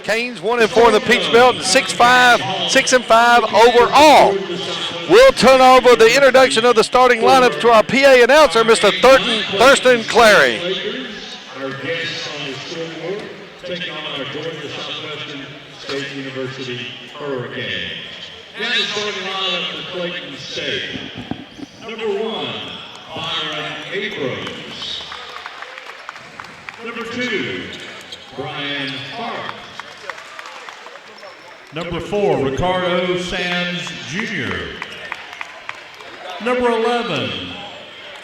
Canes 1-4 in the Peach Belt, and 6-5 overall. We'll turn over the introduction of the starting lineups to our PA announcer, Mr. Thurston Clary. Our guests on the scoreboard taking on our Georgia Southwestern State University Hurricanes. Now the starting lineup for Clayton State. Number 1, Byron Abrams. Number 2, Brian Hart. Number 4, Ricardo Sands Jr. Number 11,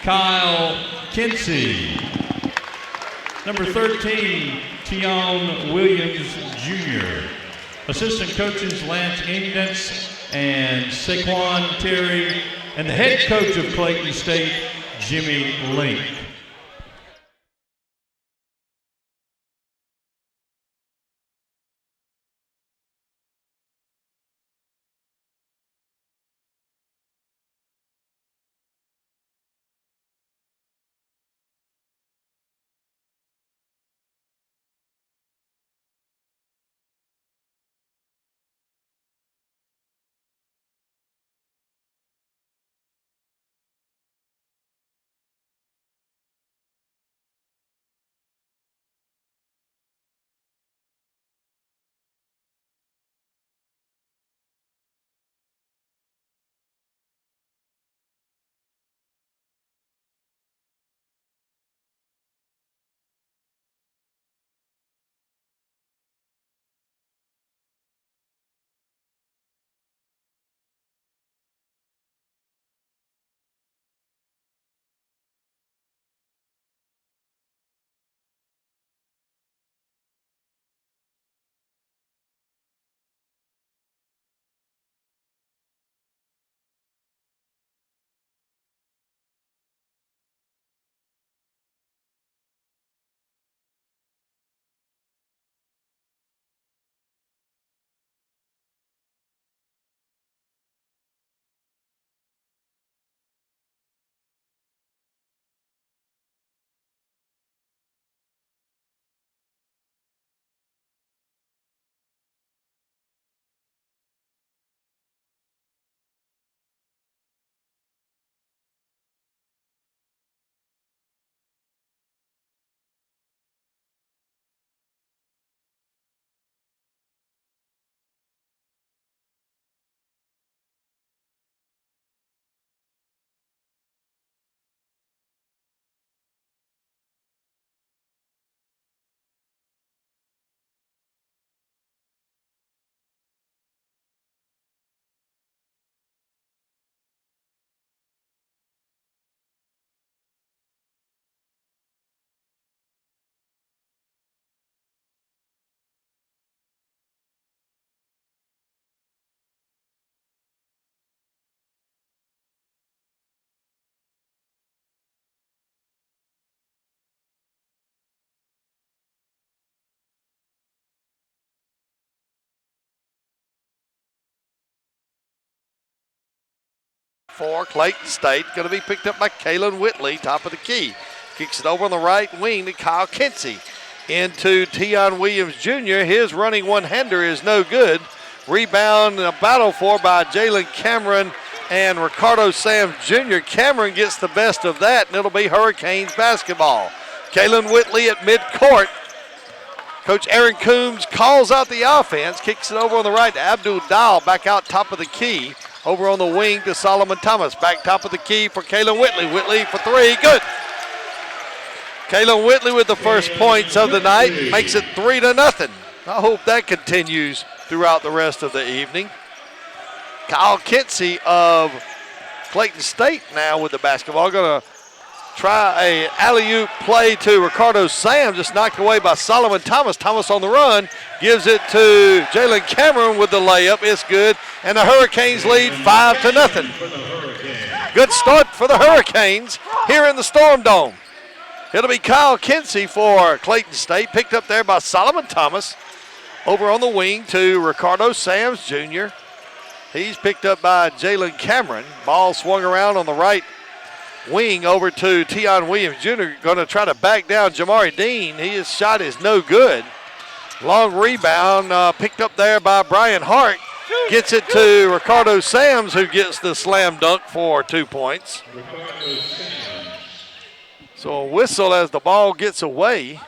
Kyle Kinsey. Number 13, Tion Williams Jr. Assistant coaches Lance Ingdens and Saquon Terry, and the head coach of Clayton State, Jimmy Link. For Clayton State, going to be picked up by Kalen Whitley, top of the key. Kicks it over on the right wing to Kyle Kinsey. Into Tion Williams Jr. His running one-hander is no good. Rebound and a battle for by Jalen Cameron and Ricardo Sam Jr. Cameron gets the best of that, and it'll be Hurricanes basketball. Kalen Whitley at midcourt. Coach Aaron Coombs calls out the offense, kicks it over on the right to Abdul Dial, back out top of the key. Over on the wing to Solomon Thomas. Back top of the key for Kalen Whitley. Whitley for three. Good. Kalen Whitley with the first points of the night. Makes it 3-0. I hope that continues throughout the rest of the evening. Kyle Kinsey of Clayton State now with the basketball. Going to try a alley-oop play to Ricardo Sam. Just knocked away by Solomon Thomas. Thomas on the run. Gives it to Jalen Cameron with the layup. It's good. And the Hurricanes lead 5-0. Good start for the Hurricanes here in the Storm Dome. It'll be Kyle Kinsey for Clayton State, picked up there by Solomon Thomas. Over on the wing to Ricardo Sams Jr. He's picked up by Jalen Cameron. Ball swung around on the right wing over to Tion Williams Jr. Going to try to back down Jamari Dean. His shot is no good. Long rebound picked up there by Brian Hart. Gets it to Ricardo Sams, who gets the slam dunk for 2 points. So a whistle as the ball gets away.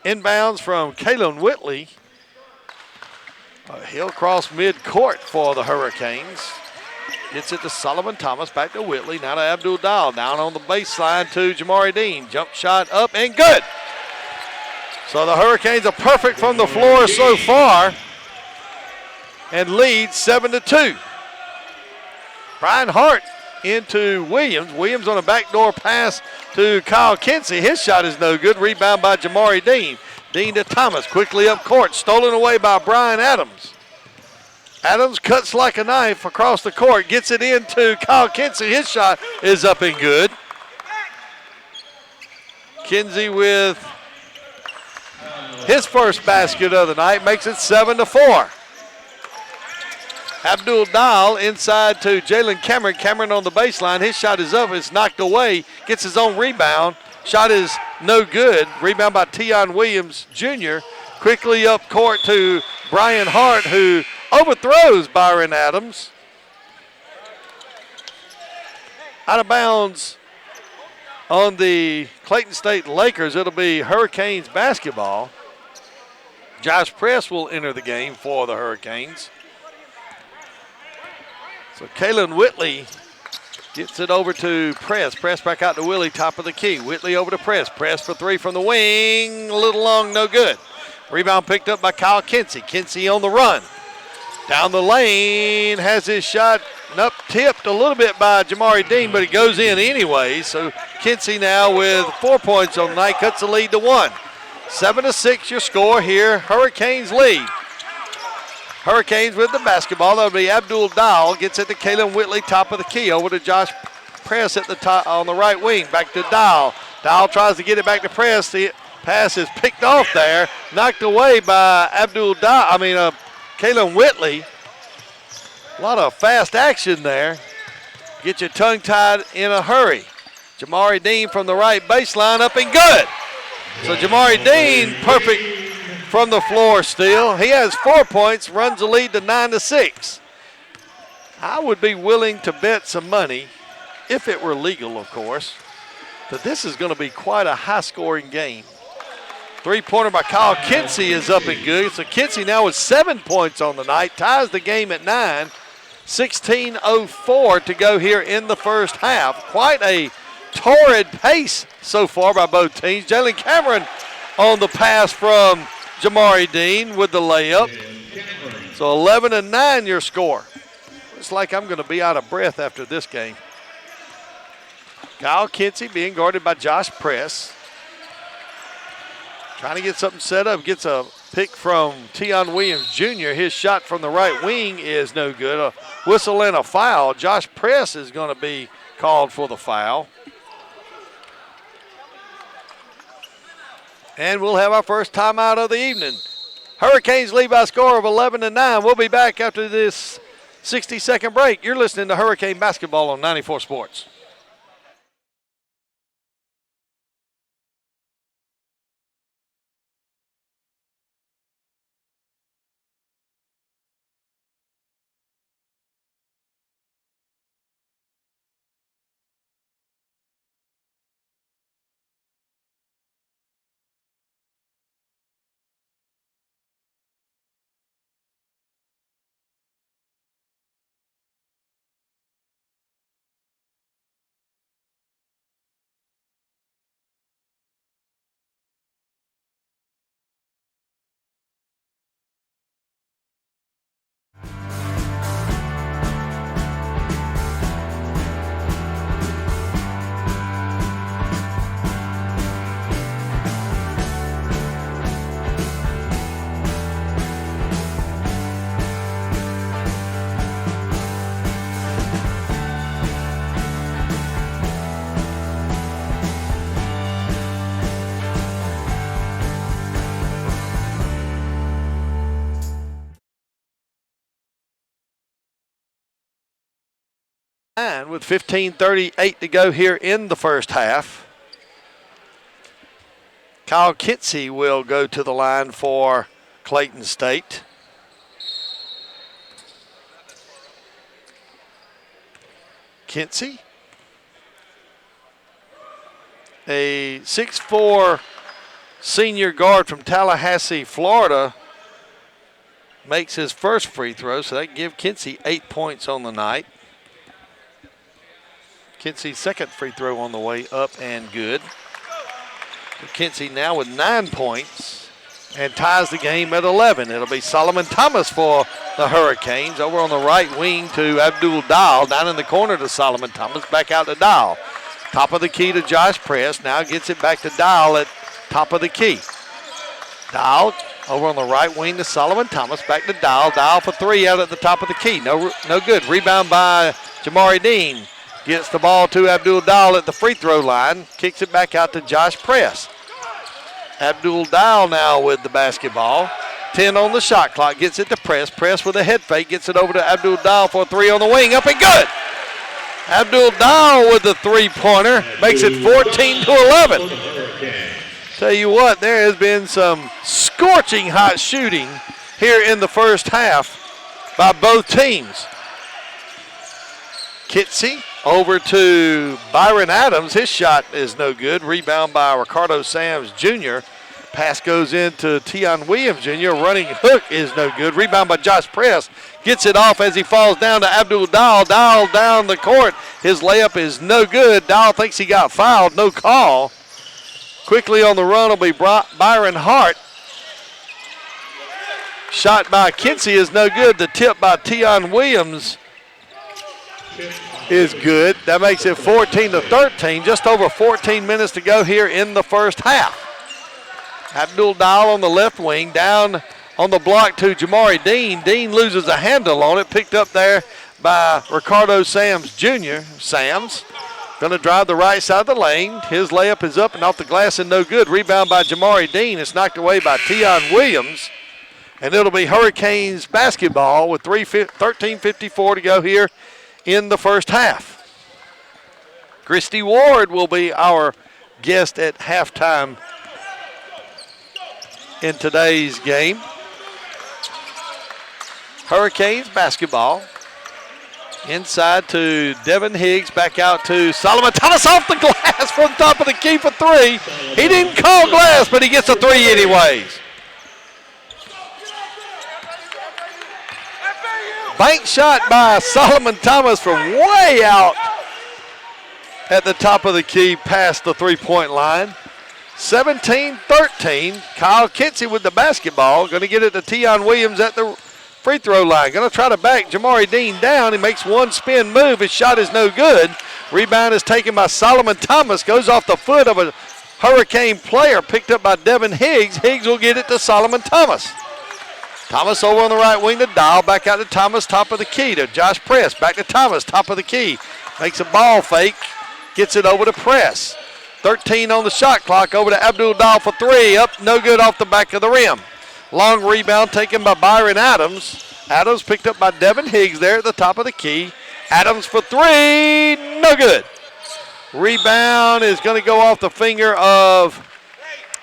Inbounds from Kalen Whitley. He'll cross midcourt for the Hurricanes. Gets it to Solomon Thomas, back to Whitley, now to Abdul Dial. Down on the baseline to Jamari Dean. Jump shot up and good. So the Hurricanes are perfect from the floor so far and lead 7-2. Brian Hart into Williams. Williams on a backdoor pass to Kyle Kinsey. His shot is no good. Rebound by Jamari Dean. Dean to Thomas, quickly up court, stolen away by Brian Adams. Adams cuts like a knife across the court, gets it into Kyle Kinsey. His shot is up and good. Kinsey with his first basket of the night makes it 7-4. Abdul Dial inside to Jalen Cameron. Cameron on the baseline. His shot is up. It's knocked away. Gets his own rebound. Shot is no good. Rebound by Tion Williams Jr. Quickly up court to Brian Hart, who overthrows Byron Adams. Out of bounds on the Clayton State Lakers. It'll be Hurricanes basketball. Josh Press will enter the game for the Hurricanes. So Kalen Whitley gets it over to Press. Press back out to Willie, top of the key. Whitley over to Press. Press for three from the wing. A little long, no good. Rebound picked up by Kyle Kinsey. Kinsey on the run. Down the lane, has his shot up tipped a little bit by Jamari Dean, but it goes in anyway. So Kinsey now with 4 points on the night, cuts the lead to 1. 7-6 your score here. Hurricanes lead. Hurricanes with the basketball. That'll be Abdul Dial. Gets it to Kalen Whitley, top of the key. Over to Josh Press at the top on the right wing. Back to Dial. Dial tries to get it back to Press. The pass is picked off there. Knocked away by Kalen Whitley. A lot of fast action there. Get you tongue-tied in a hurry. Jamari Dean from the right baseline, up and good. So Jamari Dean, perfect from the floor still. He has 4 points, runs the lead to 9-6. I would be willing to bet some money, if it were legal, of course, that this is going to be quite a high-scoring game. Three-pointer by Kyle Kinsey is up and good. So Kinsey now with 7 points on the night, ties the game at 9. 16:04 to go here in the first half. Quite a torrid pace so far by both teams. Jalen Cameron on the pass from Jamari Dean with the layup. So 11-9 your score. Looks like I'm going to be out of breath after this game. Kyle Kinsey being guarded by Josh Press. Trying to get something set up. Gets a pick from Tion Williams Jr. His shot from the right wing is no good. A whistle and a foul. Josh Press is going to be called for the foul. And we'll have our first timeout of the evening. Hurricanes lead by a score of 11-9. We'll be back after this 60-second break. You're listening to Hurricane Basketball on 94 Sports. 9 with 15:38 to go here in the first half. Kyle Kinsey will go to the line for Clayton State. Kinsey, a 6'4" senior guard from Tallahassee, Florida, makes his first free throw, so that give Kinsey 8 points on the night. Kinsey's second free throw on the way up and good. So Kinsey now with 9 points and ties the game at 11. It'll be Solomon Thomas for the Hurricanes. Over on the right wing to Abdul Dahl. Down in the corner to Solomon Thomas. Back out to Dahl. Top of the key to Josh Press. Now gets it back to Dahl at top of the key. Dahl over on the right wing to Solomon Thomas. Back to Dahl. Dahl for three out at the top of the key. No good. Rebound by Jamari Dean. Gets the ball to Abdul Dahl at the free throw line. Kicks it back out to Josh Press. Abdul Dahl now with the basketball. 10 on the shot clock. Gets it to Press. Press with a head fake. Gets it over to Abdul Dahl for a three on the wing. Up and good. Abdul Dahl with the three-pointer. Makes it 14-11. Tell you what, there has been some scorching hot shooting here in the first half by both teams. Kitsy over to Byron Adams. His shot is no good. Rebound by Ricardo Sams Jr. Pass goes into Tion Williams Jr. Running hook is no good. Rebound by Josh Press. Gets it off as he falls down to Abdul Dahl. Dahl down the court. His layup is no good. Dahl thinks he got fouled. No call. Quickly on the run will be Byron Hart. Shot by Kinsey is no good. The tip by Tion Williams is good. That makes it 14-13. Just over 14 minutes to go here in the first half. Abdul Dahl on the left wing, down on the block to Jamari Dean. Dean loses a handle on it, picked up there by Ricardo Sams Jr. Sams going to drive the right side of the lane. His layup is up and off the glass and no good. Rebound by Jamari Dean. It's knocked away by Tion Williams. And it'll be Hurricanes basketball with 13:54 to go here in the first half. Christy Ward will be our guest at halftime in today's game. Hurricanes basketball. Inside to Devin Higgs, back out to Solomon Thomas off the glass from the top of the key for three. He didn't call glass, but he gets a three anyways. Bank shot by Solomon Thomas from way out at the top of the key past the three-point line. 17-13. Kyle Kinsey with the basketball. Going to get it to Tion Williams at the free throw line. Going to try to back Jamari Dean down. He makes one spin move. His shot is no good. Rebound is taken by Solomon Thomas. Goes off the foot of a Hurricane player. Picked up by Devin Higgs. Higgs will get it to Solomon Thomas. Thomas over on the right wing to Dahl. Back out to Thomas, top of the key to Josh Press. Back to Thomas, top of the key. Makes a ball fake. Gets it over to Press. 13 on the shot clock. Over to Abdul Dahl for three. Up, no good off the back of the rim. Long rebound taken by Byron Adams. Adams picked up by Devin Higgs there at the top of the key. Adams for three. No good. Rebound is going to go off the finger of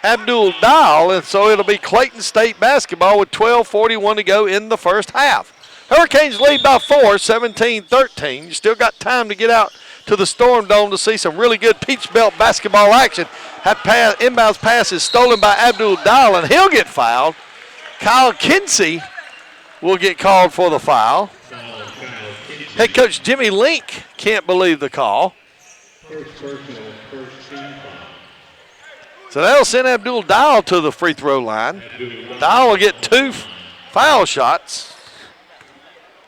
Abdul Dahl, and so it'll be Clayton State basketball with 12:41 to go in the first half. Hurricanes lead by 4, 17-13. You still got time to get out to the Storm Dome to see some really good Peach Belt basketball action. That inbounds pass is stolen by Abdul Dahl, and he'll get fouled. Kyle Kinsey will get called for the foul. Head coach Jimmy Link can't believe the call. So that'll send Abdul Dahl to the free throw line. Dahl will get 2 foul shots.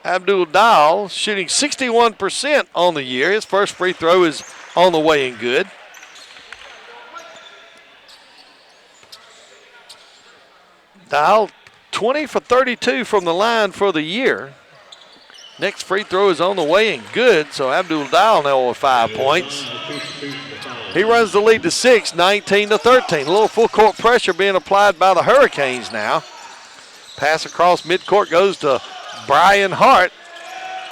Abdul Dahl shooting 61% on the year. His first free throw is on the way and good. Dahl 20 for 32 from the line for the year. Next free throw is on the way and good, so Abdul Dahl now with 5 points. He runs the lead to 6, 19-13. A little full court pressure being applied by the Hurricanes now. Pass across midcourt goes to Brian Hart.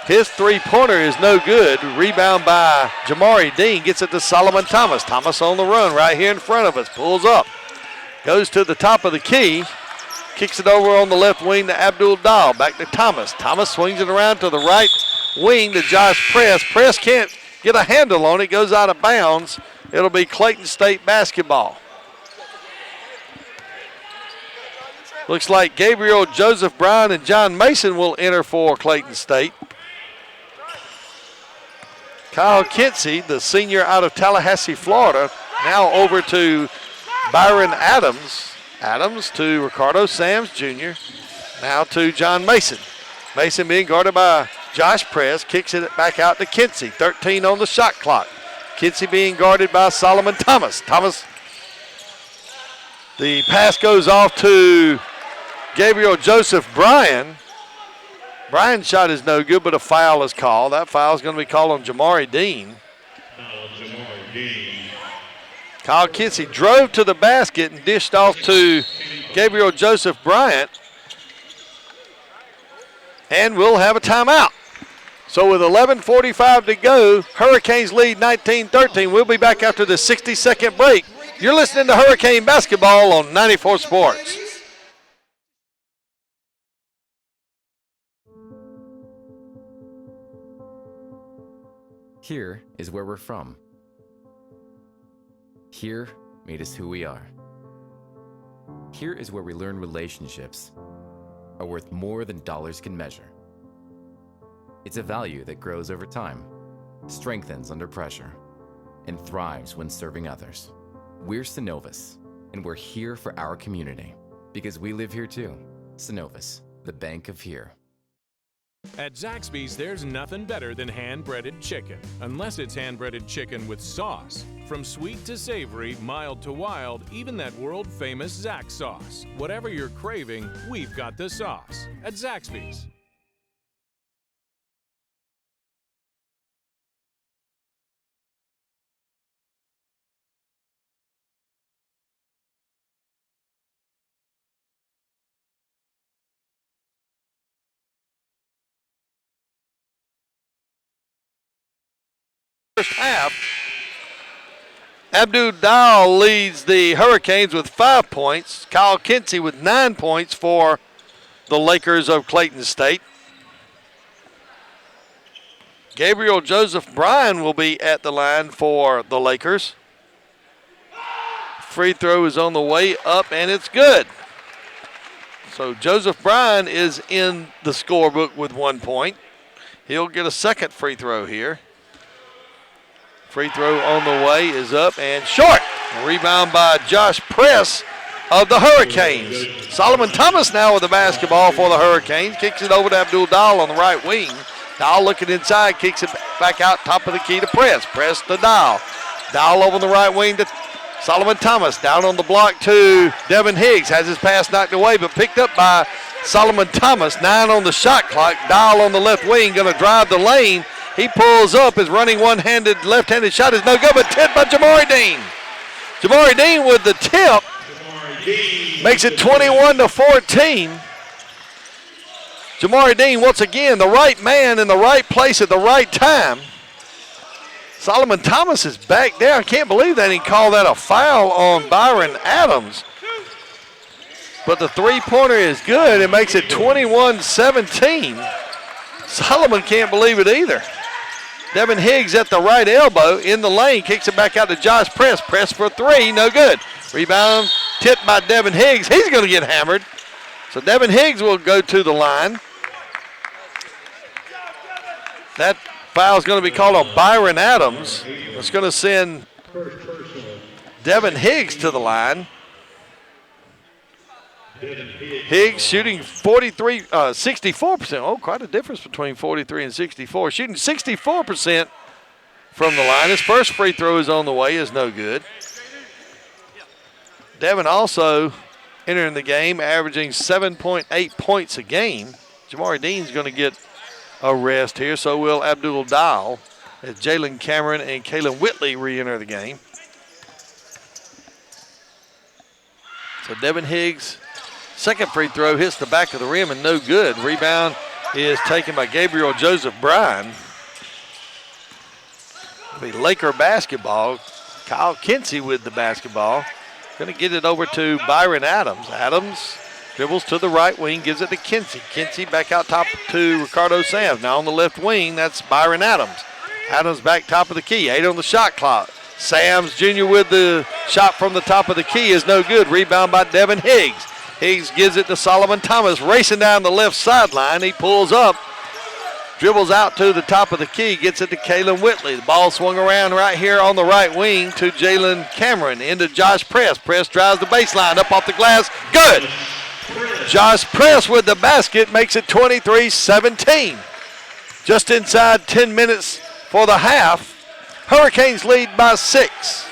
His three-pointer is no good. Rebound by Jamari Dean. Gets it to Solomon Thomas. Thomas on the run right here in front of us. Pulls up. Goes to the top of the key. Kicks it over on the left wing to Abdul Dahl. Back to Thomas. Thomas swings it around to the right wing to Josh Press. Press can't get a handle on it. Goes out of bounds. It'll be Clayton State basketball. Looks like Gabriel Joseph Brown and John Mason will enter for Clayton State. Kyle Kinsey, the senior out of Tallahassee, Florida, now over to Byron Adams. Adams to Ricardo Sams Jr. Now to John Mason. Mason being guarded by Josh Press. Kicks it back out to Kinsey. 13 on the shot clock. Kinsey being guarded by Solomon Thomas. The pass goes off to Gabriel Joseph Bryan. Bryan's shot is no good, but a foul is called. That foul is going to be called on Jamari Dean. Kyle Kinsey drove to the basket and dished off to Gabriel Joseph Bryant. And we'll have a timeout. So with 11:45 to go, Hurricanes lead 19-13. We'll be back after the 60-second break. You're listening to Hurricane Basketball on 94 Sports. Here is where we're from. Here made us who we are. Here is where we learn relationships are worth more than dollars can measure. It's a value that grows over time, strengthens under pressure, and thrives when serving others. We're Synovus, and we're here for our community because we live here too. Synovus, the bank of here. At Zaxby's, there's nothing better than hand-breaded chicken, unless it's hand-breaded chicken with sauce. From sweet to savory, mild to wild, even that world-famous Zax sauce. Whatever you're craving, we've got the sauce at Zaxby's. First half, Abdul Dahl leads the Hurricanes with 5 points. Kyle Kinsey with 9 points for the Lakers of Clayton State. Gabriel Joseph Bryan will be at the line for the Lakers. Free throw is on the way up, and it's good. So Joseph Bryan is in the scorebook with 1 point. He'll get a second free throw here. Free throw on the way is up and short. A rebound by Josh Press of the Hurricanes. Solomon Thomas now with the basketball for the Hurricanes. Kicks it over to Abdul Dahl on the right wing. Dahl looking inside, kicks it back out top of the key to Press. Press to Dahl. Dahl over the right wing to Solomon Thomas. Down on the block to Devin Higgs. Has his pass knocked away, but picked up by Solomon Thomas. 9 on the shot clock. Dahl on the left wing, going to drive the lane. He pulls up, his running one-handed, left-handed shot is no good, but tipped by Jamari Dean. Jamari Dean with the tip makes it 21-14. Jamari Dean, once again, the right man in the right place at the right time. Solomon Thomas is back there. I can't believe they didn't call that a foul on Byron Adams. But the three-pointer is good. It makes it 21-17. Solomon can't believe it either. Devin Higgs at the right elbow in the lane, kicks it back out to Josh Press. Press for three, no good. Rebound tipped by Devin Higgs. He's going to get hammered. So Devin Higgs will go to the line. That foul is going to be called on Byron Adams. It's going to send Devin Higgs to the line. Higgs shooting 64%. Oh, quite a difference between 43 and 64. Shooting 64% from the line. His first free throw is on the way, is no good. Devin also entering the game, averaging 7.8 points a game. Jamari Dean's going to get a rest here, so will Abdul Dahl as Jalen Cameron and Kalen Whitley re-enter the game. So Devin Higgs, second free throw hits the back of the rim and no good. Rebound is taken by Gabriel Joseph Bryan. It'll be Laker basketball. Kyle Kinsey with the basketball. Going to get it over to Byron Adams. Adams dribbles to the right wing, gives it to Kinsey. Kinsey back out top to Ricardo Sams. Now on the left wing, that's Byron Adams. Adams back top of the key, 8 on the shot clock. Sams Jr. with the shot from the top of the key is no good. Rebound by Devin Higgs. Higgs gives it to Solomon Thomas, racing down the left sideline. He pulls up, dribbles out to the top of the key, gets it to Kalen Whitley. The ball swung around right here on the right wing to Jalen Cameron, into Josh Press. Press drives the baseline, up off the glass, good. Josh Press with the basket makes it 23-17. Just inside 10 minutes for the half. Hurricanes lead by 6.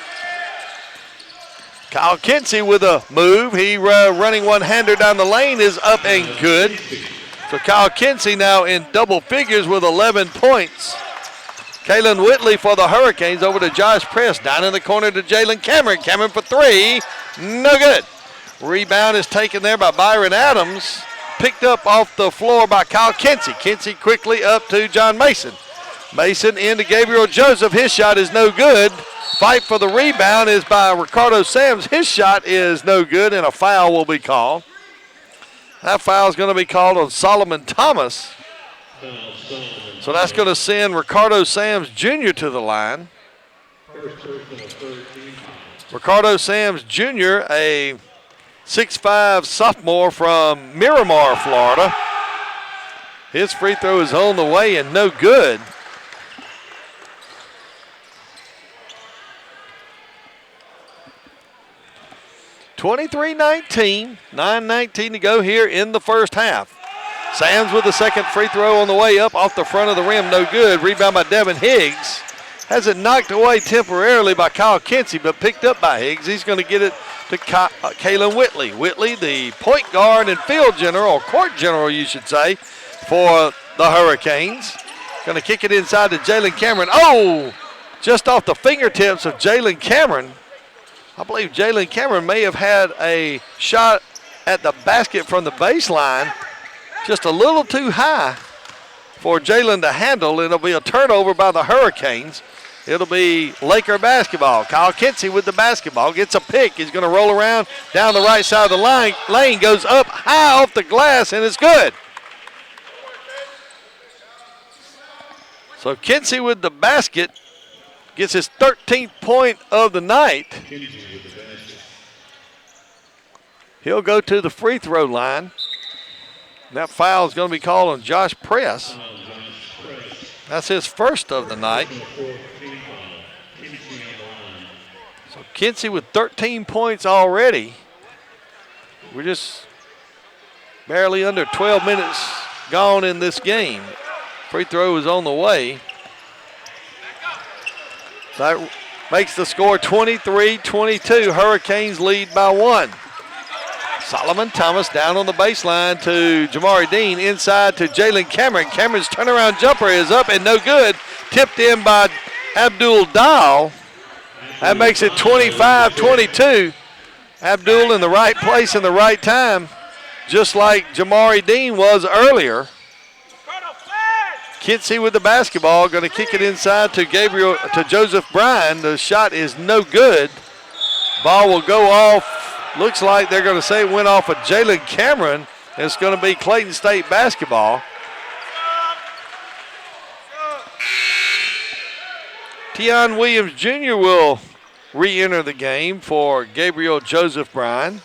Kyle Kinsey with a move. He running one-hander down the lane is up and good. So Kyle Kinsey now in double figures with 11 points. Kalen Whitley for the Hurricanes over to Josh Press. Down in the corner to Jalen Cameron. Cameron for 3. No good. Rebound is taken there by Byron Adams. Picked up off the floor by Kyle Kinsey. Kinsey quickly up to John Mason. Mason into Gabriel Joseph. His shot is no good. Fight for the rebound is by Ricardo Sams. His shot is no good, and a foul will be called. That foul is going to be called on Solomon Thomas. So that's going to send Ricardo Sams Jr. to the line. Ricardo Sams Jr., a 6'5" sophomore from Miramar, Florida. His free throw is on the way and no good. (23-19), 9:19 to go here in the first half. Sams with the second free throw on the way up off the front of the rim, no good. Rebound by Devin Higgs. Has it knocked away temporarily by Kyle Kinsey, but picked up by Higgs. He's going to get it to Kalen Whitley. Whitley, the point guard and field general, or court general, you should say, for the Hurricanes. Going to kick it inside to Jalen Cameron. Oh, just off the fingertips of Jalen Cameron. I believe Jalen Cameron may have had a shot at the basket from the baseline, just a little too high for Jalen to handle. It'll be a turnover by the Hurricanes. It'll be Laker basketball. Kyle Kinsey with the basketball, gets a pick. He's going to roll around down the right side of the lane, goes up high off the glass, and it's good. So Kinsey with the basket gets his 13th point of the night. He'll go to the free throw line. That foul is going to be called on Josh Press. That's his first of the night. So Kinsey with 13 points already. We're just barely under 12 minutes gone in this game. Free throw is on the way. That makes the score 23-22. Hurricanes lead by 1. Solomon Thomas down on the baseline to Jamari Dean. Inside to Jalen Cameron. Cameron's turnaround jumper is up and no good. Tipped in by Abdul Dial. That makes it 25-22. Abdul in the right place in the right time, just like Jamari Dean was earlier. Kinsey with the basketball, going to kick it inside to Joseph Bryan. The shot is no good. Ball will go off. Looks like they're going to say it went off of Jalen Cameron. It's going to be Clayton State basketball. Tion Williams Jr. will re-enter the game for Gabriel Joseph Bryan.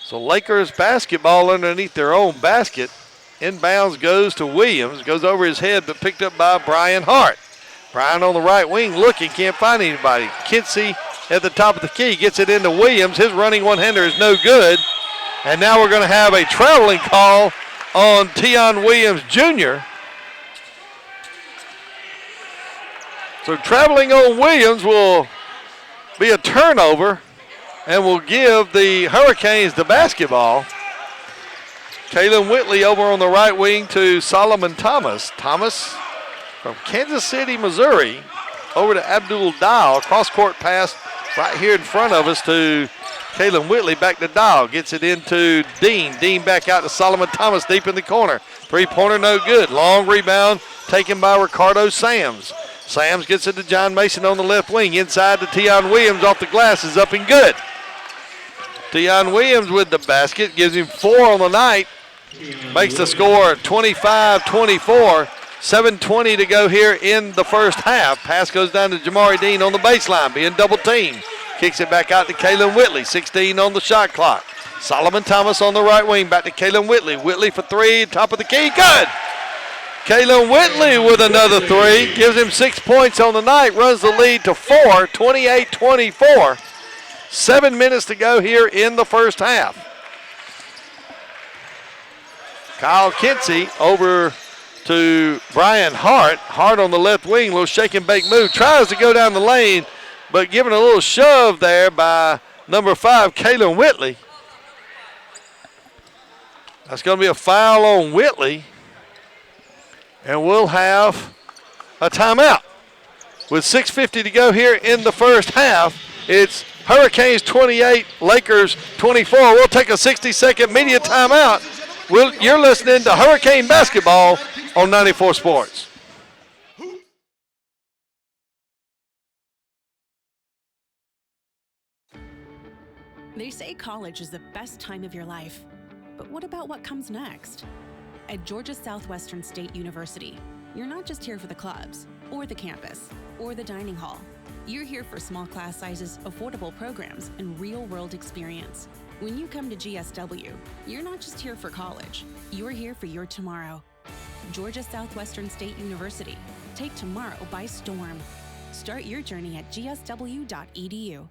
So Lakers basketball underneath their own basket. Inbounds goes to Williams, goes over his head, but picked up by Brian Hart. Brian on the right wing looking, can't find anybody. Kinsey at the top of the key gets it into Williams. His running one-hander is no good. And now we're going to have a traveling call on Tion Williams Jr. So traveling on Williams will be a turnover and will give the Hurricanes the basketball. Kalen Whitley over on the right wing to Solomon Thomas. Thomas from Kansas City, Missouri, over to Abdul Dial. Cross-court pass right here in front of us to Kaylin Whitley. Back to Dial. Gets it into Dean. Dean back out to Solomon Thomas deep in the corner. Three-pointer no good. Long rebound taken by Ricardo Sams. Sams gets it to John Mason on the left wing. Inside to Tion Williams off the glass is up and good. Tion Williams with the basket. Gives him 4 on the night. Makes the score 25-24. 7:20 to go here in the first half. Pass goes down to Jamari Dean on the baseline, being double teamed. Kicks it back out to Kaylin Whitley, 16 on the shot clock. Solomon Thomas on the right wing, back to Kaylin Whitley. Whitley for 3, top of the key, good! Kaylin Whitley with another 3, gives him 6 points on the night, runs the lead to 4, 28-24. 7 minutes to go here in the first half. Kyle Kinsey over to Brian Hart. Hart on the left wing, little shake and bake move. Tries to go down the lane, but given a little shove there by number 5, Kaylin Whitley. That's going to be a foul on Whitley. And we'll have a timeout. With 6:50 to go here in the first half, it's Hurricanes 28, Lakers 24. We'll take a 60-second media timeout. You're listening to Hurricane Basketball on 94 Sports. They say college is the best time of your life. But what about what comes next? At Georgia Southwestern State University, you're not just here for the clubs, or the campus, or the dining hall. You're here for small class sizes, affordable programs, and real-world experience. When you come to GSW, you're not just here for college. You're here for your tomorrow. Georgia Southwestern State University. Take tomorrow by storm. Start your journey at gsw.edu.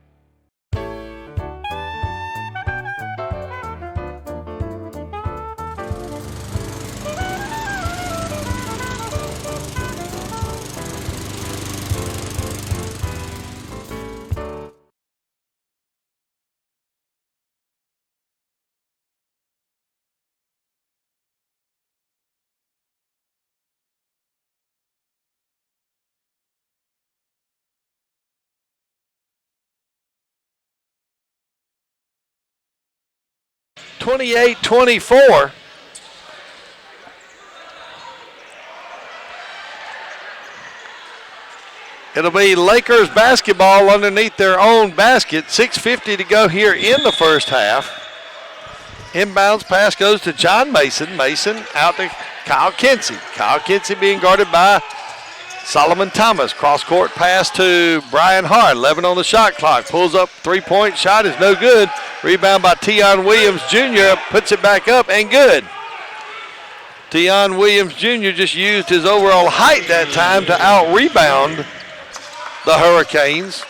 (28-24). It'll be Lakers basketball underneath their own basket. 6:50 to go here in the first half. Inbounds pass goes to John Mason. Mason out to Kyle Kinsey. Kyle Kinsey being guarded by Solomon Thomas. Cross-court pass to Brian Hart. 11 on the shot clock. Pulls up, three-point shot is no good. Rebound by Tion Williams Jr. Puts it back up and good. Tion Williams Jr. just used his overall height that time to out-rebound the Hurricanes.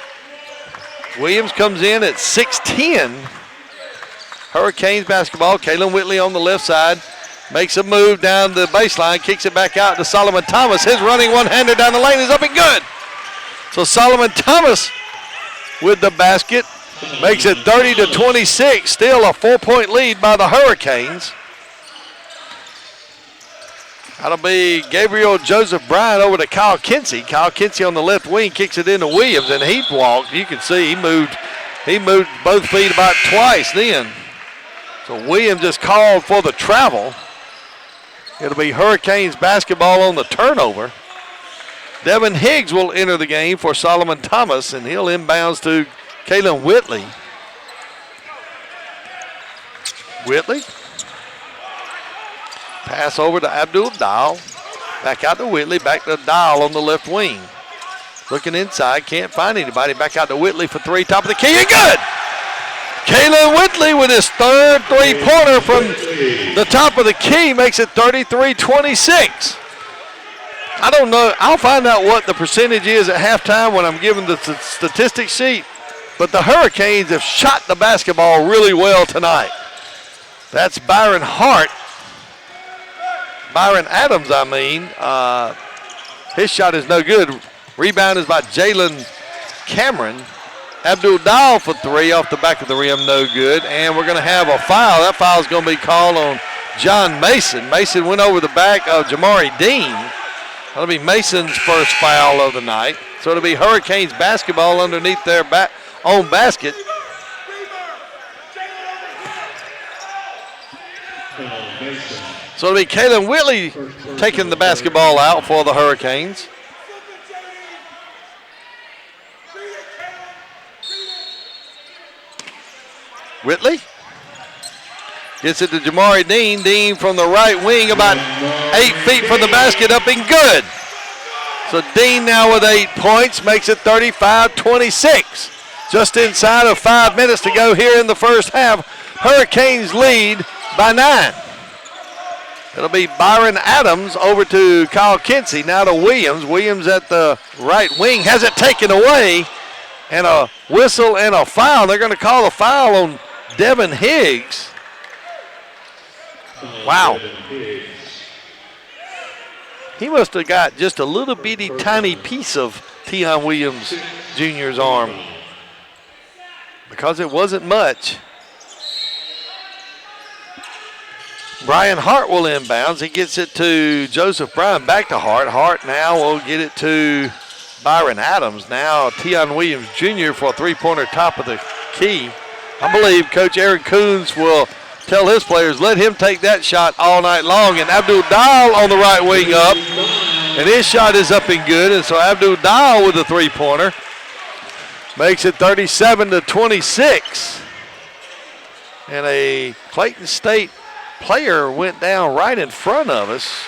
Williams comes in at 6'10". Hurricanes basketball. Kaylin Whitley on the left side. Makes a move down the baseline, kicks it back out to Solomon Thomas. His running one-hander down the lane is up and good. So Solomon Thomas with the basket makes it 30-26. Still a 4-point lead by the Hurricanes. That'll be Gabriel Joseph Bryan over to Kyle Kinsey. Kyle Kinsey on the left wing kicks it into Williams, and he walked. You can see he moved both feet about twice then. So Williams just called for the travel. It'll be Hurricanes basketball on the turnover. Devin Higgs will enter the game for Solomon Thomas, and he'll inbounds to Kaylin Whitley. Whitley. Pass over to Abdul Dial. Back out to Whitley, back to Dial on the left wing. Looking inside, can't find anybody. Back out to Whitley for 3, top of the key, and good! Kaylin Whitley with his third three-pointer from the top of the key makes it 33-26. I don't know. I'll find out what the percentage is at halftime when I'm given the statistics sheet. But the Hurricanes have shot the basketball really well tonight. That's Byron Adams, I mean. His shot is no good. Rebound is by Jalen Cameron. Abdul Dial for 3 off the back of the rim, no good. And we're going to have a foul. That foul is going to be called on John Mason. Mason went over the back of Jamari Dean. That'll be Mason's first foul of the night. So it'll be Hurricanes basketball underneath their own basket. So it'll be Kaylin Whitley taking the basketball out for the Hurricanes. Whitley gets it to Jamari Dean. Dean from the right wing, about 8 feet from the basket, up and good. So Dean now with 8 points, makes it 35-26. Just inside of 5 minutes to go here in the first half. Hurricanes lead by 9. It'll be Byron Adams over to Kyle Kinsey. Now to Williams. Williams at the right wing has it taken away. And a whistle and a foul. They're going to call a foul on Devin Higgs. Wow. He must have got just a little bitty tiny piece of Tion Williams Jr.'s arm, because it wasn't much. Brian Hart will inbounds. He gets it to Joseph Bryan, back to Hart. Hart now will get it to Byron Adams. Now Tion Williams Jr. for a three-pointer top of the key. I believe Coach Aaron Coons will tell his players, let him take that shot all night long. And Abdul Dial on the right wing up. And his shot is up and good. And so Abdul Dial with a three-pointer makes it 37-26. And a Clayton State player went down right in front of us.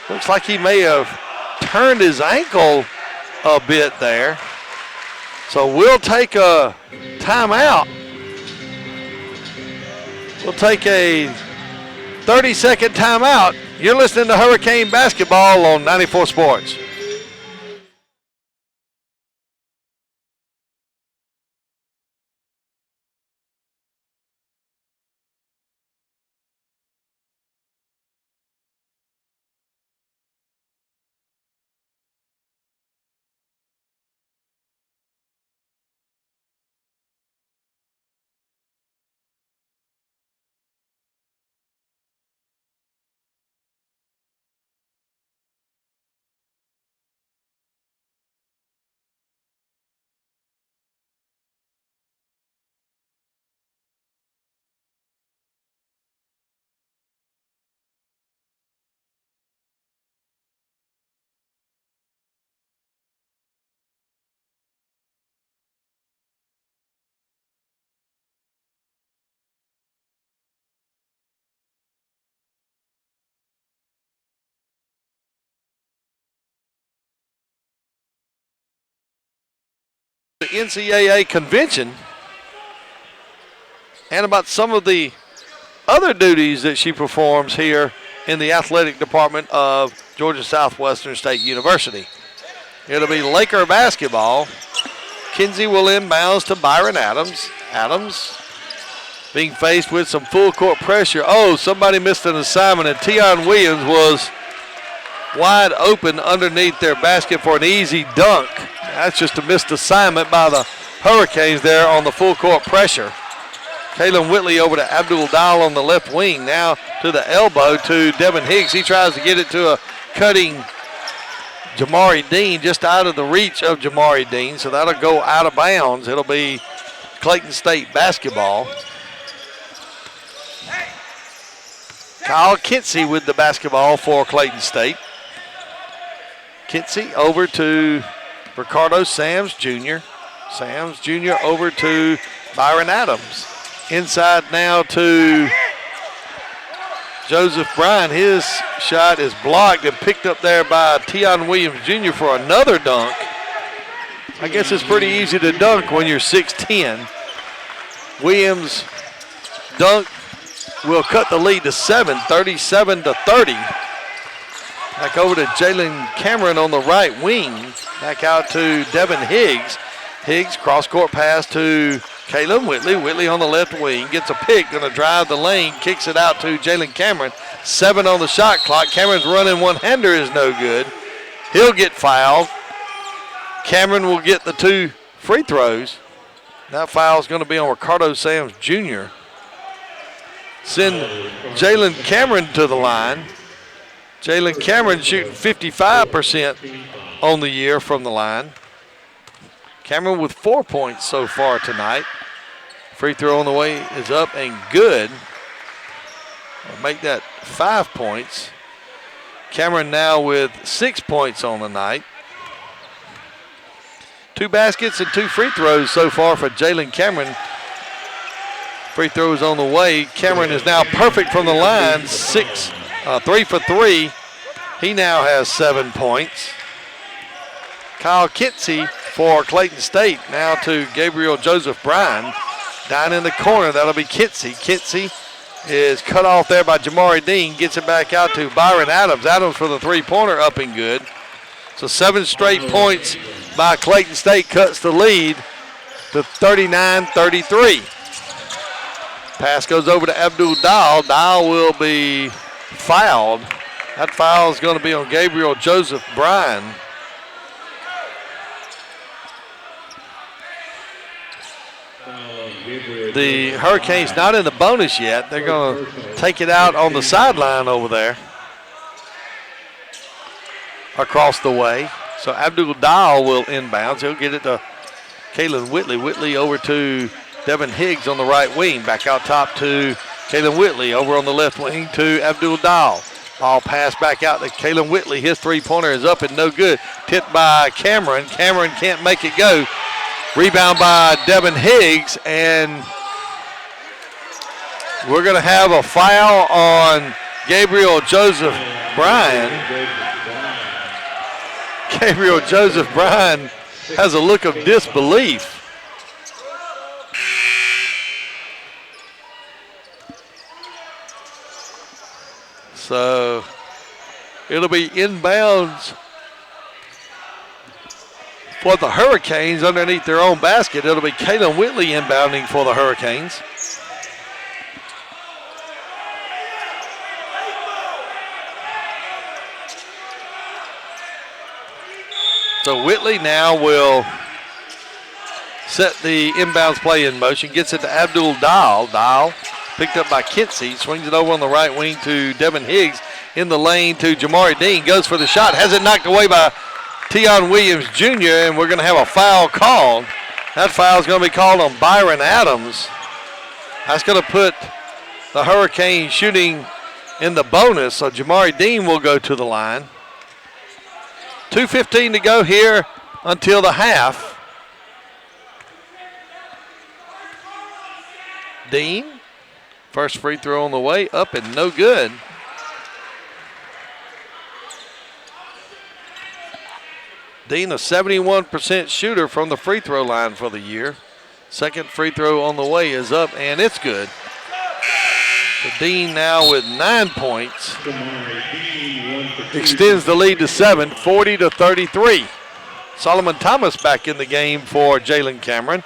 Looks like he may have turned his ankle a bit there. So we'll take a timeout. We'll take a 30-second timeout. You're listening to Hurricane Basketball on 94 Sports. The NCAA convention and about some of the other duties that she performs here in the athletic department of Georgia Southwestern State University. It'll be Laker basketball. Kinsey will inbounds to Byron Adams. Adams being faced with some full court pressure. Oh, somebody missed an assignment, and Tion Williams was wide open underneath their basket for an easy dunk. That's just a missed assignment by the Hurricanes there on the full court pressure. Kaylin Whitley over to Abdul Dial on the left wing. Now to the elbow to Devin Higgs. He tries to get it to a cutting Jamari Dean, just out of the reach of Jamari Dean. So that'll go out of bounds. It'll be Clayton State basketball. Kyle Kinsey with the basketball for Clayton State. Kinsey over to Ricardo Sams Jr. Sams Jr. over to Byron Adams. Inside now to Joseph Bryan. His shot is blocked and picked up there by Tion Williams Jr. for another dunk. I guess it's pretty easy to dunk when you're 6'10". Williams' dunk will cut the lead to 7, 37-30. Back over to Jalen Cameron on the right wing. Back out to Devin Higgs. Higgs cross-court pass to Kaylin Whitley. Whitley on the left wing. Gets a pick, going to drive the lane. Kicks it out to Jalen Cameron. 7 on the shot clock. Cameron's running one-hander is no good. He'll get fouled. Cameron will get the 2 free throws. That foul is going to be on Ricardo Sams Jr. Send Jalen Cameron to the line. Jalen Cameron shooting 55% on the year from the line. Cameron with 4 points so far tonight. Free throw on the way is up and good. We'll make that 5 points. Cameron now with 6 points on the night. 2 baskets and 2 free throws so far for Jalen Cameron. Free throws on the way. Cameron is now perfect from the line. 3 for 3. He now has 7 points. Kyle Kinsey for Clayton State. Now to Gabriel Joseph Bryan. Down in the corner, that'll be Kinsey. Kinsey is cut off there by Jamari Dean. Gets it back out to Byron Adams. Adams for the three-pointer, up and good. So 7 straight points by Clayton State cuts the lead to 39-33. Pass goes over to Abdul Dial. Dial will be fouled. That foul is going to be on Gabriel Joseph Bryan. The Hurricanes not in the bonus yet. They're going to take it out on the sideline over there across the way. So Abdul Dial will inbounds. He'll get it to Kalen Whitley. Whitley over to Devin Higgs on the right wing. Back out top to Kalen Whitley. Over on the left wing to Abdul Dial. Ball pass back out to Kalen Whitley. His three-pointer is up and no good. Tipped by Cameron. Cameron can't make it go. Rebound by Devin Higgs, and we're going to have a foul on Gabriel Joseph Bryan. Gabriel Joseph Bryan has a look of disbelief. So it'll be inbounds for the Hurricanes underneath their own basket. It'll be Kalen Whitley inbounding for the Hurricanes. So Whitley now will set the inbounds play in motion. Gets it to Abdul Dial. Dial picked up by Kinsey. Swings it over on the right wing to Devin Higgs. In the lane to Jamari Dean. Goes for the shot. Has it knocked away by Tion Williams Jr. And we're going to have a foul called. That foul is going to be called on Byron Adams. That's going to put the Hurricanes shooting in the bonus. So Jamari Dean will go to the line. 2:15 to go here until the half. Dean, first free throw on the way, up and no good. Dean, a 71% shooter from the free throw line for the year. Second free throw on the way is up and it's good. So Dean now with 9 points. Extends the lead to 7, 40-33. Solomon Thomas back in the game for Jalen Cameron.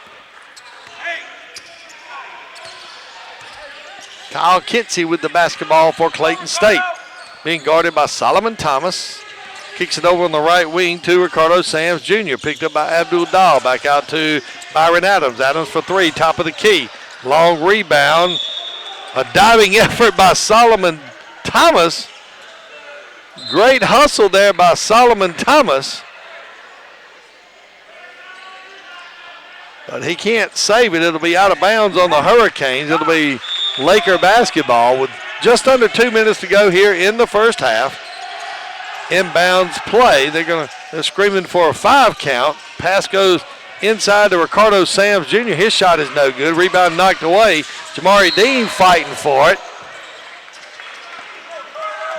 Kyle Kinsey with the basketball for Clayton State. Being guarded by Solomon Thomas. Kicks it over on the right wing to Ricardo Sams Jr. Picked up by Abdul Dahl. Back out to Byron Adams. Adams for 3, top of the key. Long rebound. A diving effort by Solomon Thomas. Great hustle there by Solomon Thomas. But he can't save it. It'll be out of bounds on the Hurricanes. It'll be Laker basketball with just under 2 minutes to go here in the first half. Inbounds play. They're screaming for a 5 count. Pass goes inside to Ricardo Sams Jr. His shot is no good. Rebound knocked away. Jamari Dean fighting for it.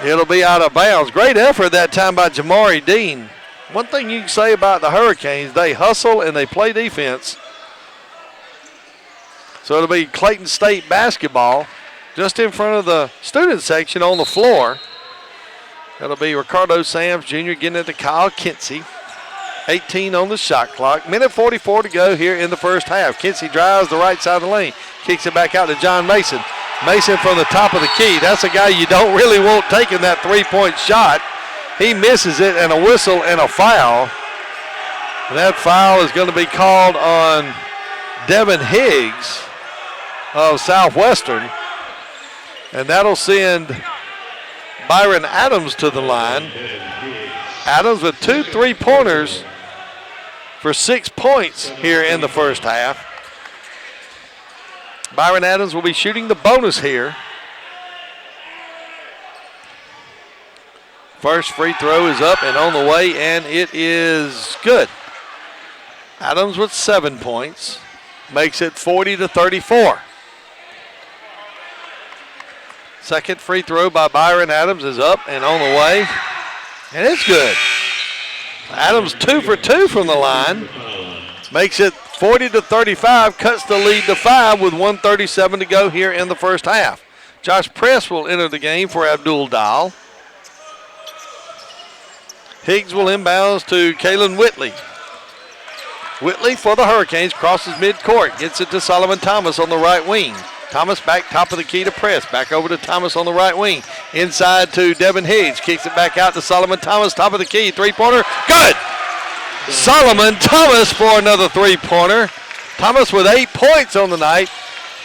It'll be out of bounds. Great effort that time by Jamari Dean. One thing you can say about the Hurricanes, they hustle and they play defense. So it'll be Clayton State basketball just in front of the student section on the floor. It'll be Ricardo Sams Jr. getting it to Kyle Kinsey. 18 on the shot clock. Minute 44 to go here in the first half. Kinsey drives the right side of the lane. Kicks it back out to John Mason. Mason from the top of the key. That's a guy you don't really want taking that three-point shot. He misses it, and a whistle and a foul. And that foul is going to be called on Devin Higgs of Southwestern. And that'll send Byron Adams to the line. Adams with 2 3-pointers for 6 points here in the first half. Byron Adams will be shooting the bonus here. First free throw is up and on the way, and it is good. Adams with 7 points, makes it 40-34. Second free throw by Byron Adams is up and on the way, and it's good. Adams 2 for 2 from the line, makes it 40-35, cuts the lead to 5 with 1:37 to go here in the first half. Josh Press will enter the game for Abdul Dahl. Higgs will inbounds to Kalen Whitley. Whitley for the Hurricanes crosses midcourt, gets it to Solomon Thomas on the right wing. Thomas back top of the key to Press. Back over to Thomas on the right wing. Inside to Devin Higgs. Kicks it back out to Solomon Thomas, top of the key. Three-pointer. Good! Solomon Thomas for another three-pointer. Thomas with 8 points on the night.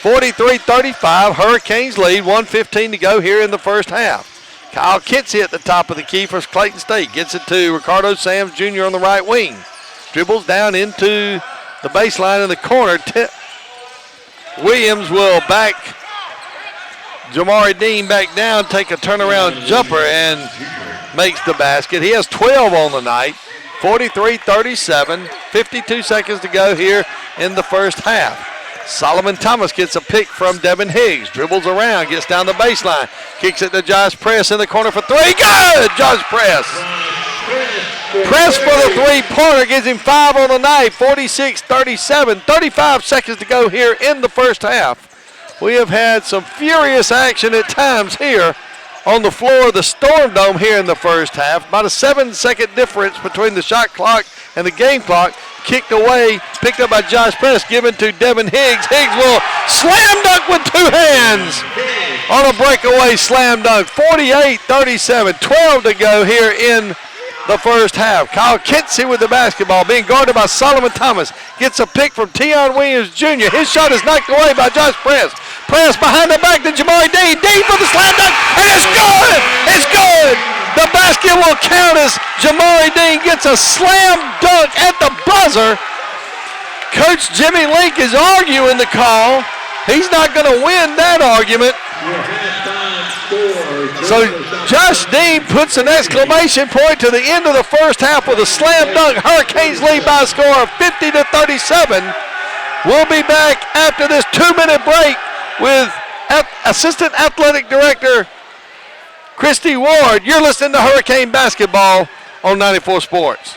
43-35. Hurricanes lead. 1:15 to go here in the first half. Kyle Kinsey at the top of the key for Clayton State. Gets it to Ricardo Sams Jr. on the right wing. Dribbles down into the baseline in the corner. Williams will back Jamari Dean back down, take a turnaround jumper, and makes the basket. He has 12 on the night. 43-37, 52 seconds to go here in the first half. Solomon Thomas gets a pick from Devin Higgs, dribbles around, gets down the baseline, kicks it to Josh Press in the corner for three. Good! Josh Press. Press for the three-pointer, gives him 5 on the night, 46-37, 35 seconds to go here in the first half. We have had some furious action at times here on the floor of the Storm Dome here in the first half. About a 7-second difference between the shot clock and the game clock. Kicked away, picked up by Josh Press, given to Devin Higgs. Higgs will slam dunk with 2 hands on a breakaway slam dunk. 48-37, 12 to go here in the first half. Kyle Kinsey with the basketball, being guarded by Solomon Thomas. Gets a pick from Tion Williams Jr. His shot is knocked away by Josh Press. Press behind the back to Jamari Dean. Dean for the slam dunk, and it's good! It's good! The basket will count as Jamari Dean gets a slam dunk at the buzzer. Coach Jimmy Link is arguing the call. He's not going to win that argument. So Josh Dean puts an exclamation point to the end of the first half with a slam dunk. Hurricanes lead by a score of 50-37. We'll be back after this 2-minute break with Assistant Athletic Director Christy Ward. You're listening to Hurricane Basketball on 94 Sports.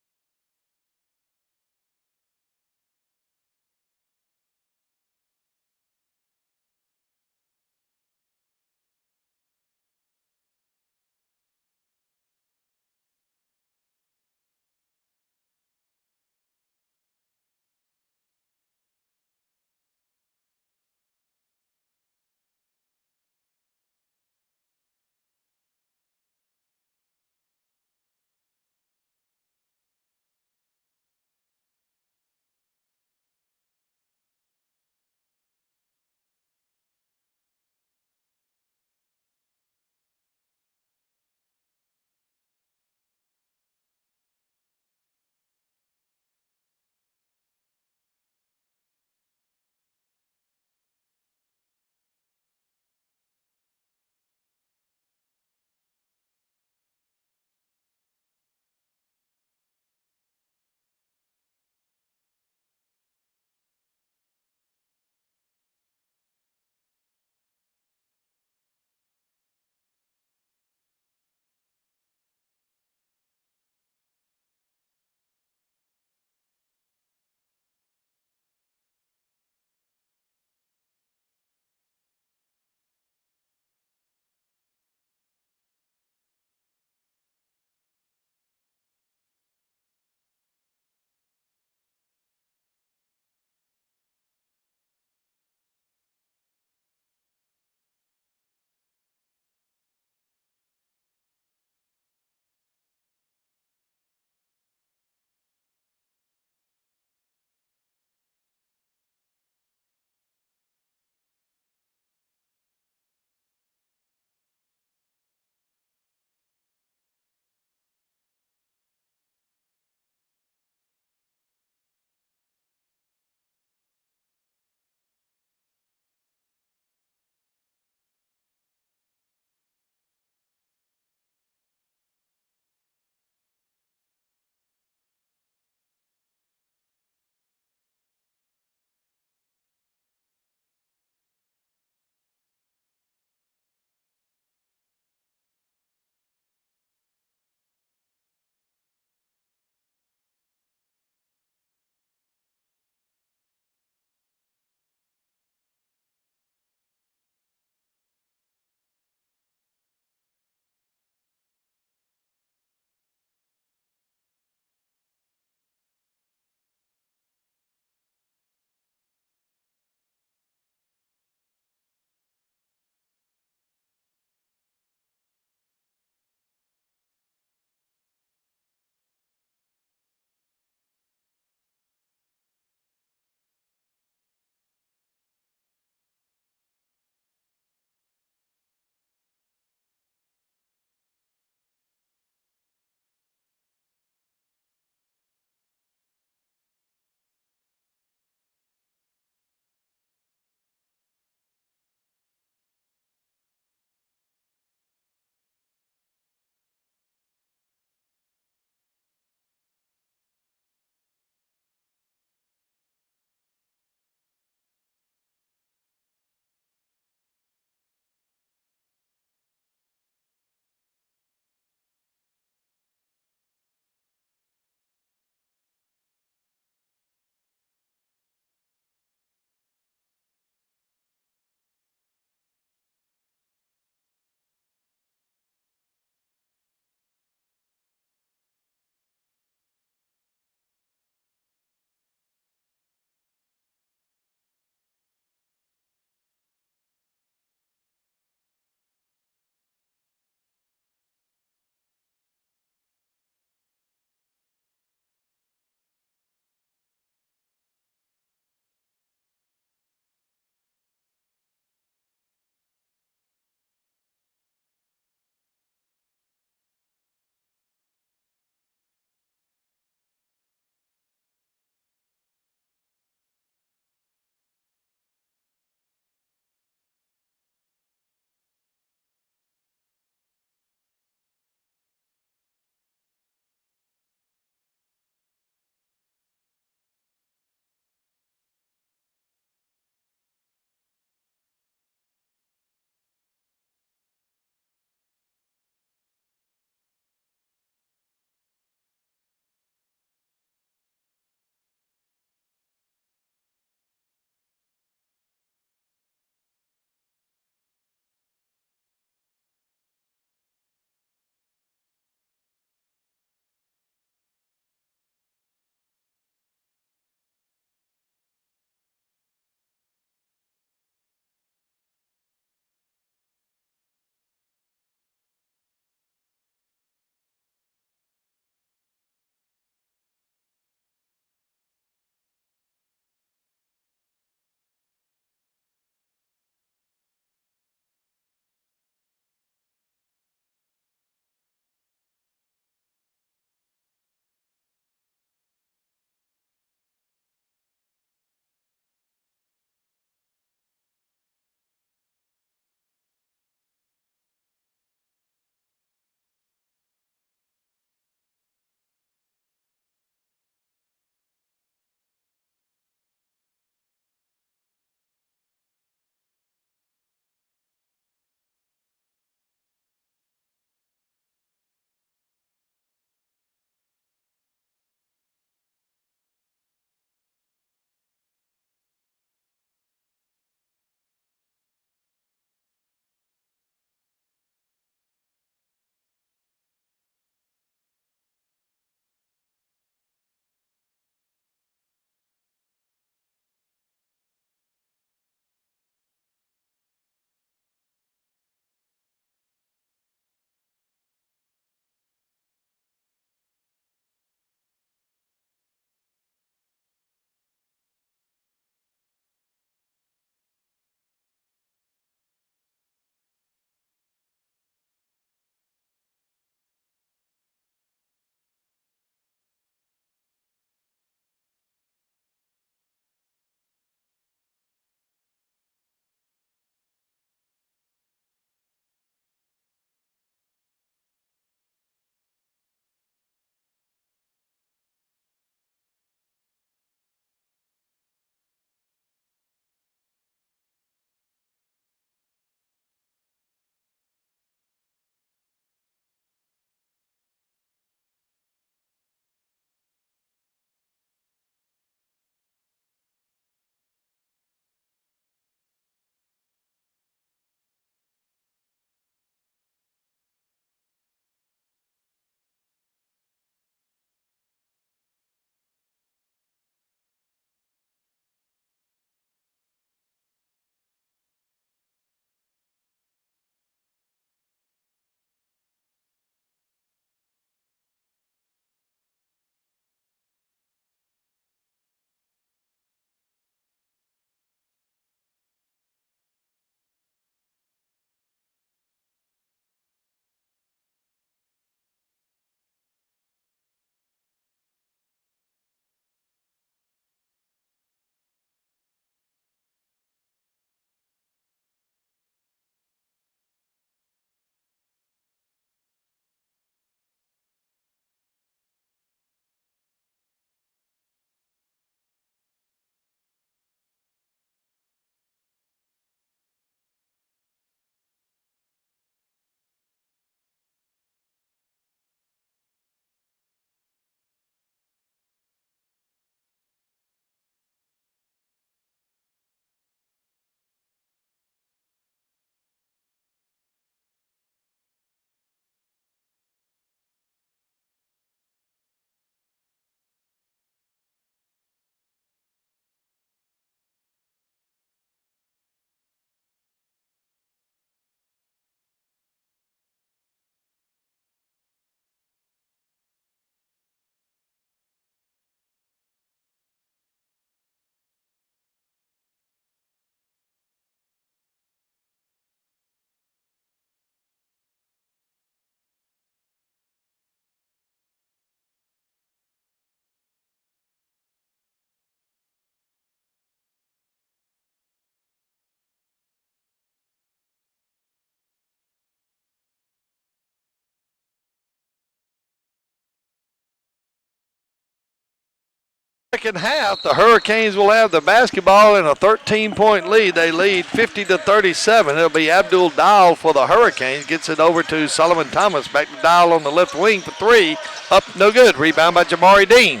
second half, the Hurricanes will have the basketball in a 13-point lead. They lead 50-37. It'll be Abdul Dial for the Hurricanes. Gets it over to Solomon Thomas. Back to Dial on the left wing for three. Up, no good. Rebound by Jamari Dean.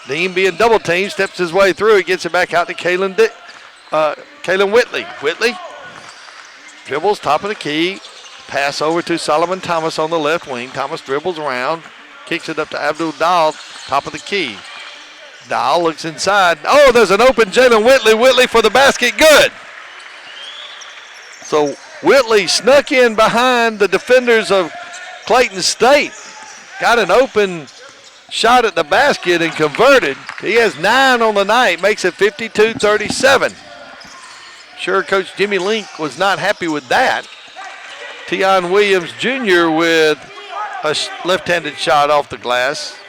Dean being double teamed, steps his way through. He gets it back out to Kalen Whitley. Whitley dribbles, top of the key. Pass over to Solomon Thomas on the left wing. Thomas dribbles around, kicks it up to Abdul Dial, top of the key. Dial looks inside. Oh, there's an open Jalen Whitley. Whitley for the basket, good. So Whitley snuck in behind the defenders of Clayton State. Got an open shot at the basket and converted. He has 9 on the night, makes it 52-37. Sure, Coach Jimmy Link was not happy with that. Tion Williams Jr. with a left-handed shot off the glass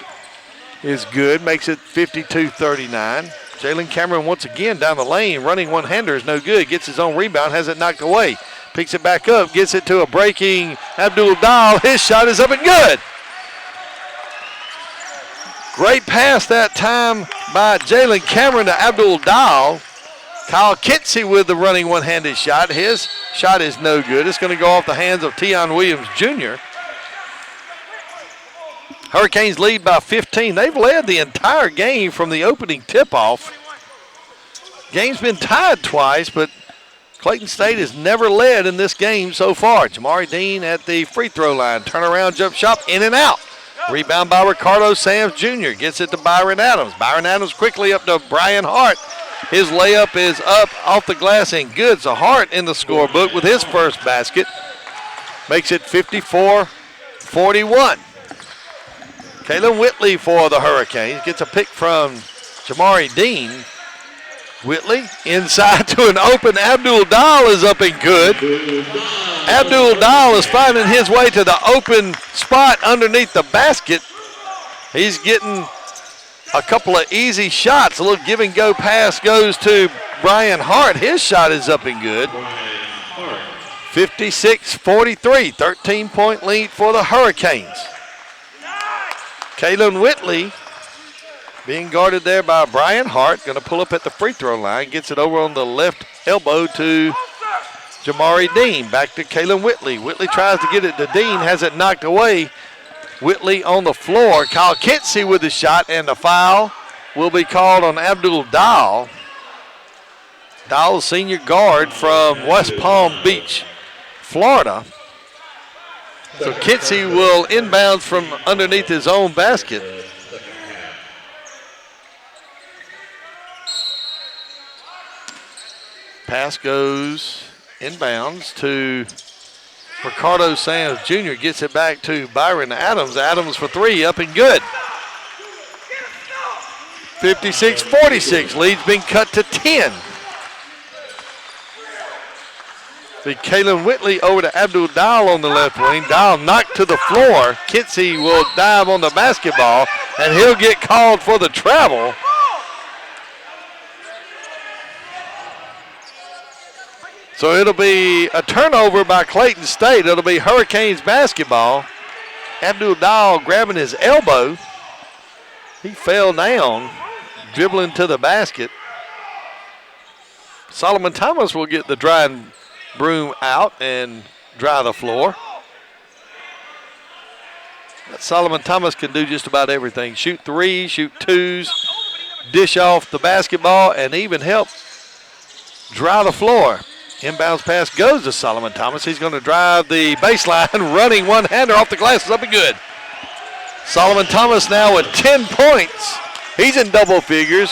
is good, makes it 52-39. Jalen Cameron once again down the lane, running one-hander is no good, gets his own rebound, has it knocked away. Picks it back up, gets it to a breaking Abdul Dial. His shot is up and good. Great pass that time by Jalen Cameron to Abdul Dial. Kyle Kinsey with the running one-handed shot. His shot is no good. It's going to go off the hands of Tion Williams Jr. Hurricanes lead by 15. They've led the entire game from the opening tip-off. Game's been tied twice, but Clayton State has never led in this game so far. Jamari Dean at the free throw line. Turnaround jump shot, in and out. Rebound by Ricardo Sams Jr. Gets it to Byron Adams. Byron Adams quickly up to Brian Hart. His layup is up off the glass and good. So Hart in the scorebook with his first basket. Makes it 54-41. Kalen Whitley for the Hurricanes. Gets a pick from Jamari Dean. Whitley inside to an open Abdul Dial is up and good. Abdul Dial is finding his way to the open spot underneath the basket. He's getting a couple of easy shots. A little give and go pass goes to Brian Hart. His shot is up and good. 56-43, 13-point lead for the Hurricanes. Kalen Whitley being guarded there by Brian Hart. Going to pull up at the free throw line. Gets it over on the left elbow to Jamari Dean. Back to Kalen Whitley. Whitley tries to get it to Dean. Has it knocked away. Whitley on the floor. Kyle Kinsey with the shot, and the foul will be called on Abdul Dial. Dial, senior guard from West Palm Beach, Florida. So Kinsey will inbound from underneath his own basket. Pass goes inbounds to Ricardo Sams Jr. Gets it back to Byron Adams. Adams for three, up and good. 56-46, lead's been cut to 10. The Kalen Whitley over to Abdul Dial on the left wing. Dial knocked to the floor. Kinsey will dive on the basketball, and he'll get called for the travel. So it'll be a turnover by Clayton State. It'll be Hurricanes basketball. Abdul Dial grabbing his elbow. He fell down, dribbling to the basket. Solomon Thomas will get the drying broom out and dry the floor. Solomon Thomas can do just about everything. Shoot threes, shoot twos, dish off the basketball, and even help dry the floor. Inbounds pass goes to Solomon Thomas. He's going to drive the baseline, running one-hander off the glass. It's up and good. Solomon Thomas now with 10 points. He's in double figures.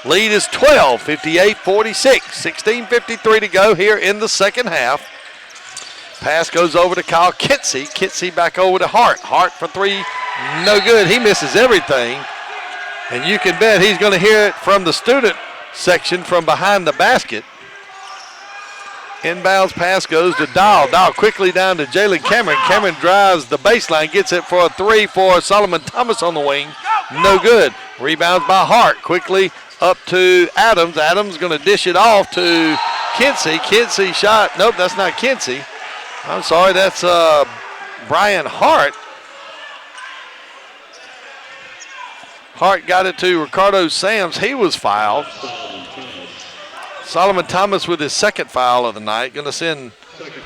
Lead is 12, 58-46. 16:53 to go here in the second half. Pass goes over to Kyle Kinsey. Kinsey back over to Hart. Hart for three, no good. He misses everything. And you can bet he's going to hear it from the student section from behind the basket. Inbounds pass goes to Dial. Dial quickly down to Jalen Cameron. Cameron drives the baseline, gets it for a three for Solomon Thomas on the wing. No good. Rebounds by Hart. Quickly up to Adams. Adams going to dish it off to Kinsey. Kinsey shot. Nope, that's not Kinsey. I'm sorry, that's Brian Hart. Hart got it to Ricardo Sams. He was fouled. Solomon Thomas with his second foul of the night. Going to send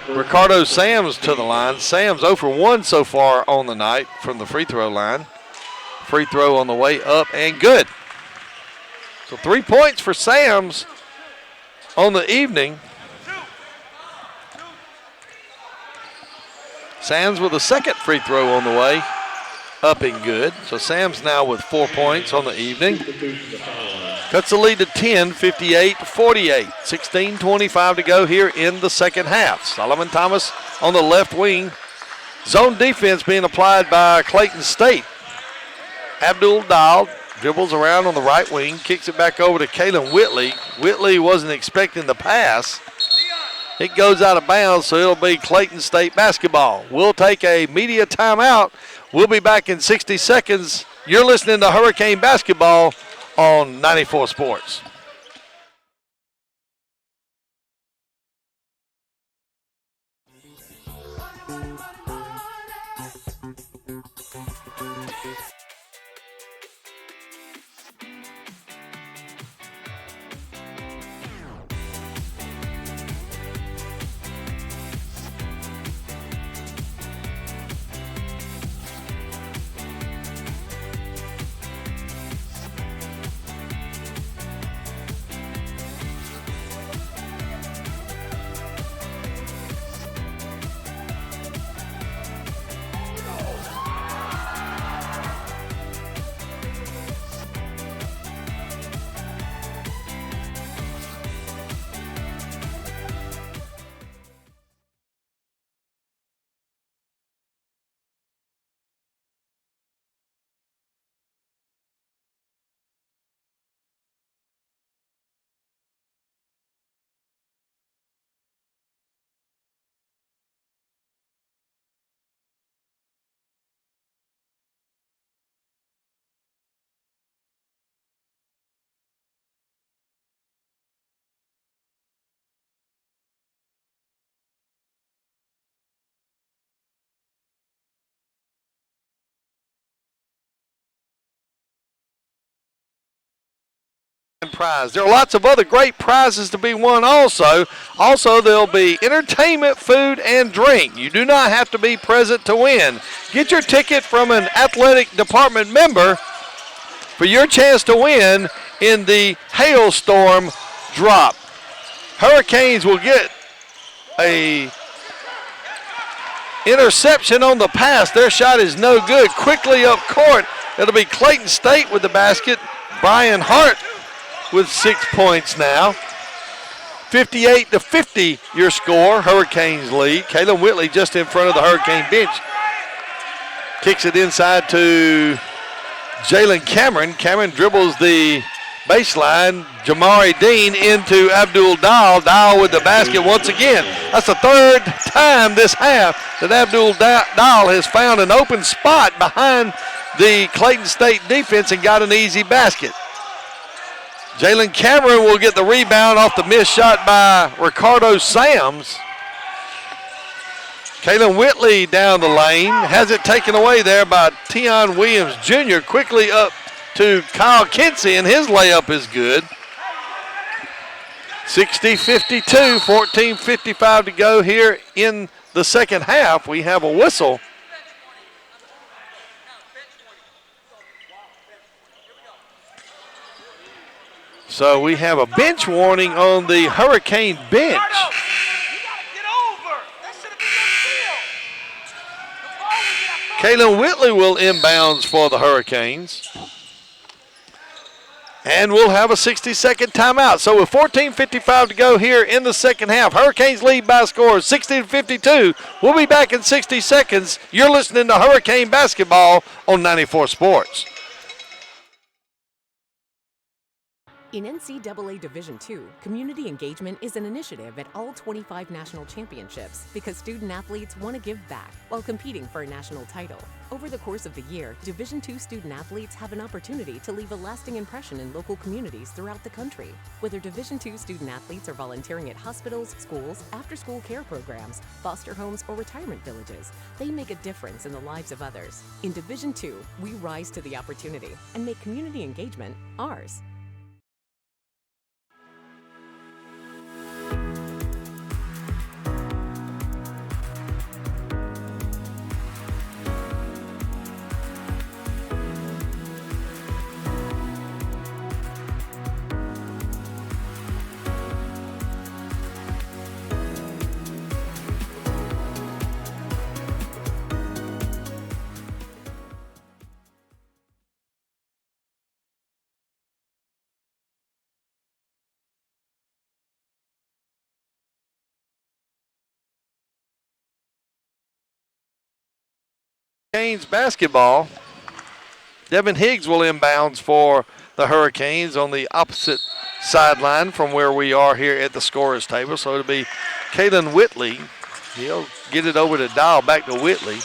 Ricardo Sams to the line. Sams 0 for 1 so far on the night from the free throw line. Free throw on the way up and good. So 3 points for Sams on the evening. Sams with a second free throw on the way up and good. So Sams now with 4 points on the evening. Cuts the lead to 10, 58-48. 16:25 to go here in the second half. Solomon Thomas on the left wing. Zone defense being applied by Clayton State. Abdul Dahl dribbles around on the right wing, kicks it back over to Kalen Whitley. Whitley wasn't expecting the pass. It goes out of bounds, so it'll be Clayton State basketball. We'll take a media timeout. We'll be back in 60 seconds. You're listening to Hurricane Basketball on 94 Sports. Prize. There are lots of other great prizes to be won also. Also, there'll be entertainment, food, and drink. You do not have to be present to win. Get your ticket from an athletic department member for your chance to win in the hailstorm drop. Hurricanes will get a interception on the pass. Their shot is no good. Quickly up court, it'll be Clayton State with the basket. Brian Hart with 6 points now. 58-50 your score. Hurricanes lead. Kalen Whitley just in front of the Hurricane bench. Kicks it inside to Jalen Cameron. Cameron dribbles the baseline. Jamari Dean into Abdul Dahl. Dahl with the basket once again. That's the third time this half that Abdul Dahl has found an open spot behind the Clayton State defense and got an easy basket. Jalen Cameron will get the rebound off the missed shot by Ricardo Sams. Kalen Whitley down the lane. Has it taken away there by Tion Williams Jr. Quickly up to Kyle Kinsey, and his layup is good. 60-52, 14:55 to go here in the second half. We have a whistle. So we have a bench warning on the Hurricane bench. Kalen Whitley will inbounds for the Hurricanes. And we'll have a 60-second timeout. So with 14:55 to go here in the second half, Hurricanes lead by a score of 60-52. We'll be back in 60 seconds. You're listening to Hurricane Basketball on 94 Sports. In NCAA Division II, community engagement is an initiative at all 25 national championships because student athletes want to give back while competing for a national title. Over the course of the year, Division II student athletes have an opportunity to leave a lasting impression in local communities throughout the country. Whether Division II student athletes are volunteering at hospitals, schools, after-school care programs, foster homes, or retirement villages, they make a difference in the lives of others. In Division II, we rise to the opportunity and make community engagement ours. Hurricanes basketball. Devin Higgs will inbounds for the Hurricanes on the opposite sideline from where we are here at the scorer's table. So it'll be Clayton Whitley. He'll get it over to Dial, back to Whitley.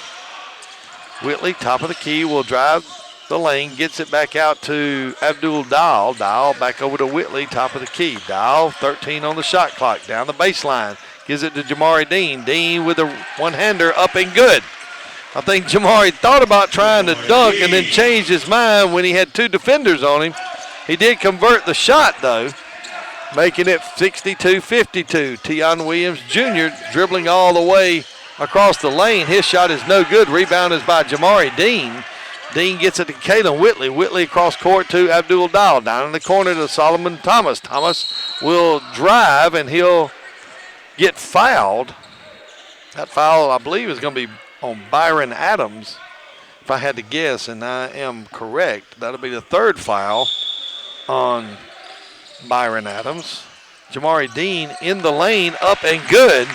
Whitley, top of the key, will drive the lane, gets it back out to Abdul Dial. Dial back over to Whitley, top of the key. Dial, 13 on the shot clock, down the baseline. Gives it to Jamari Dean. Dean with a one-hander, up and good. I think Jamari thought about trying to dunk and then changed his mind when he had two defenders on him. He did convert the shot, though, making it 62-52. Tion Williams Jr. dribbling all the way across the lane. His shot is no good. Rebound is by Jamari Dean. Dean gets it to Clayton Whitley. Whitley across court to Abdul Dial. Down in the corner to Solomon Thomas. Thomas will drive, and he'll get fouled. That foul, I believe, is going to be on Byron Adams, if I had to guess, and I am correct. That'll be the third foul on Byron Adams. Jamari Dean in the lane, up and good.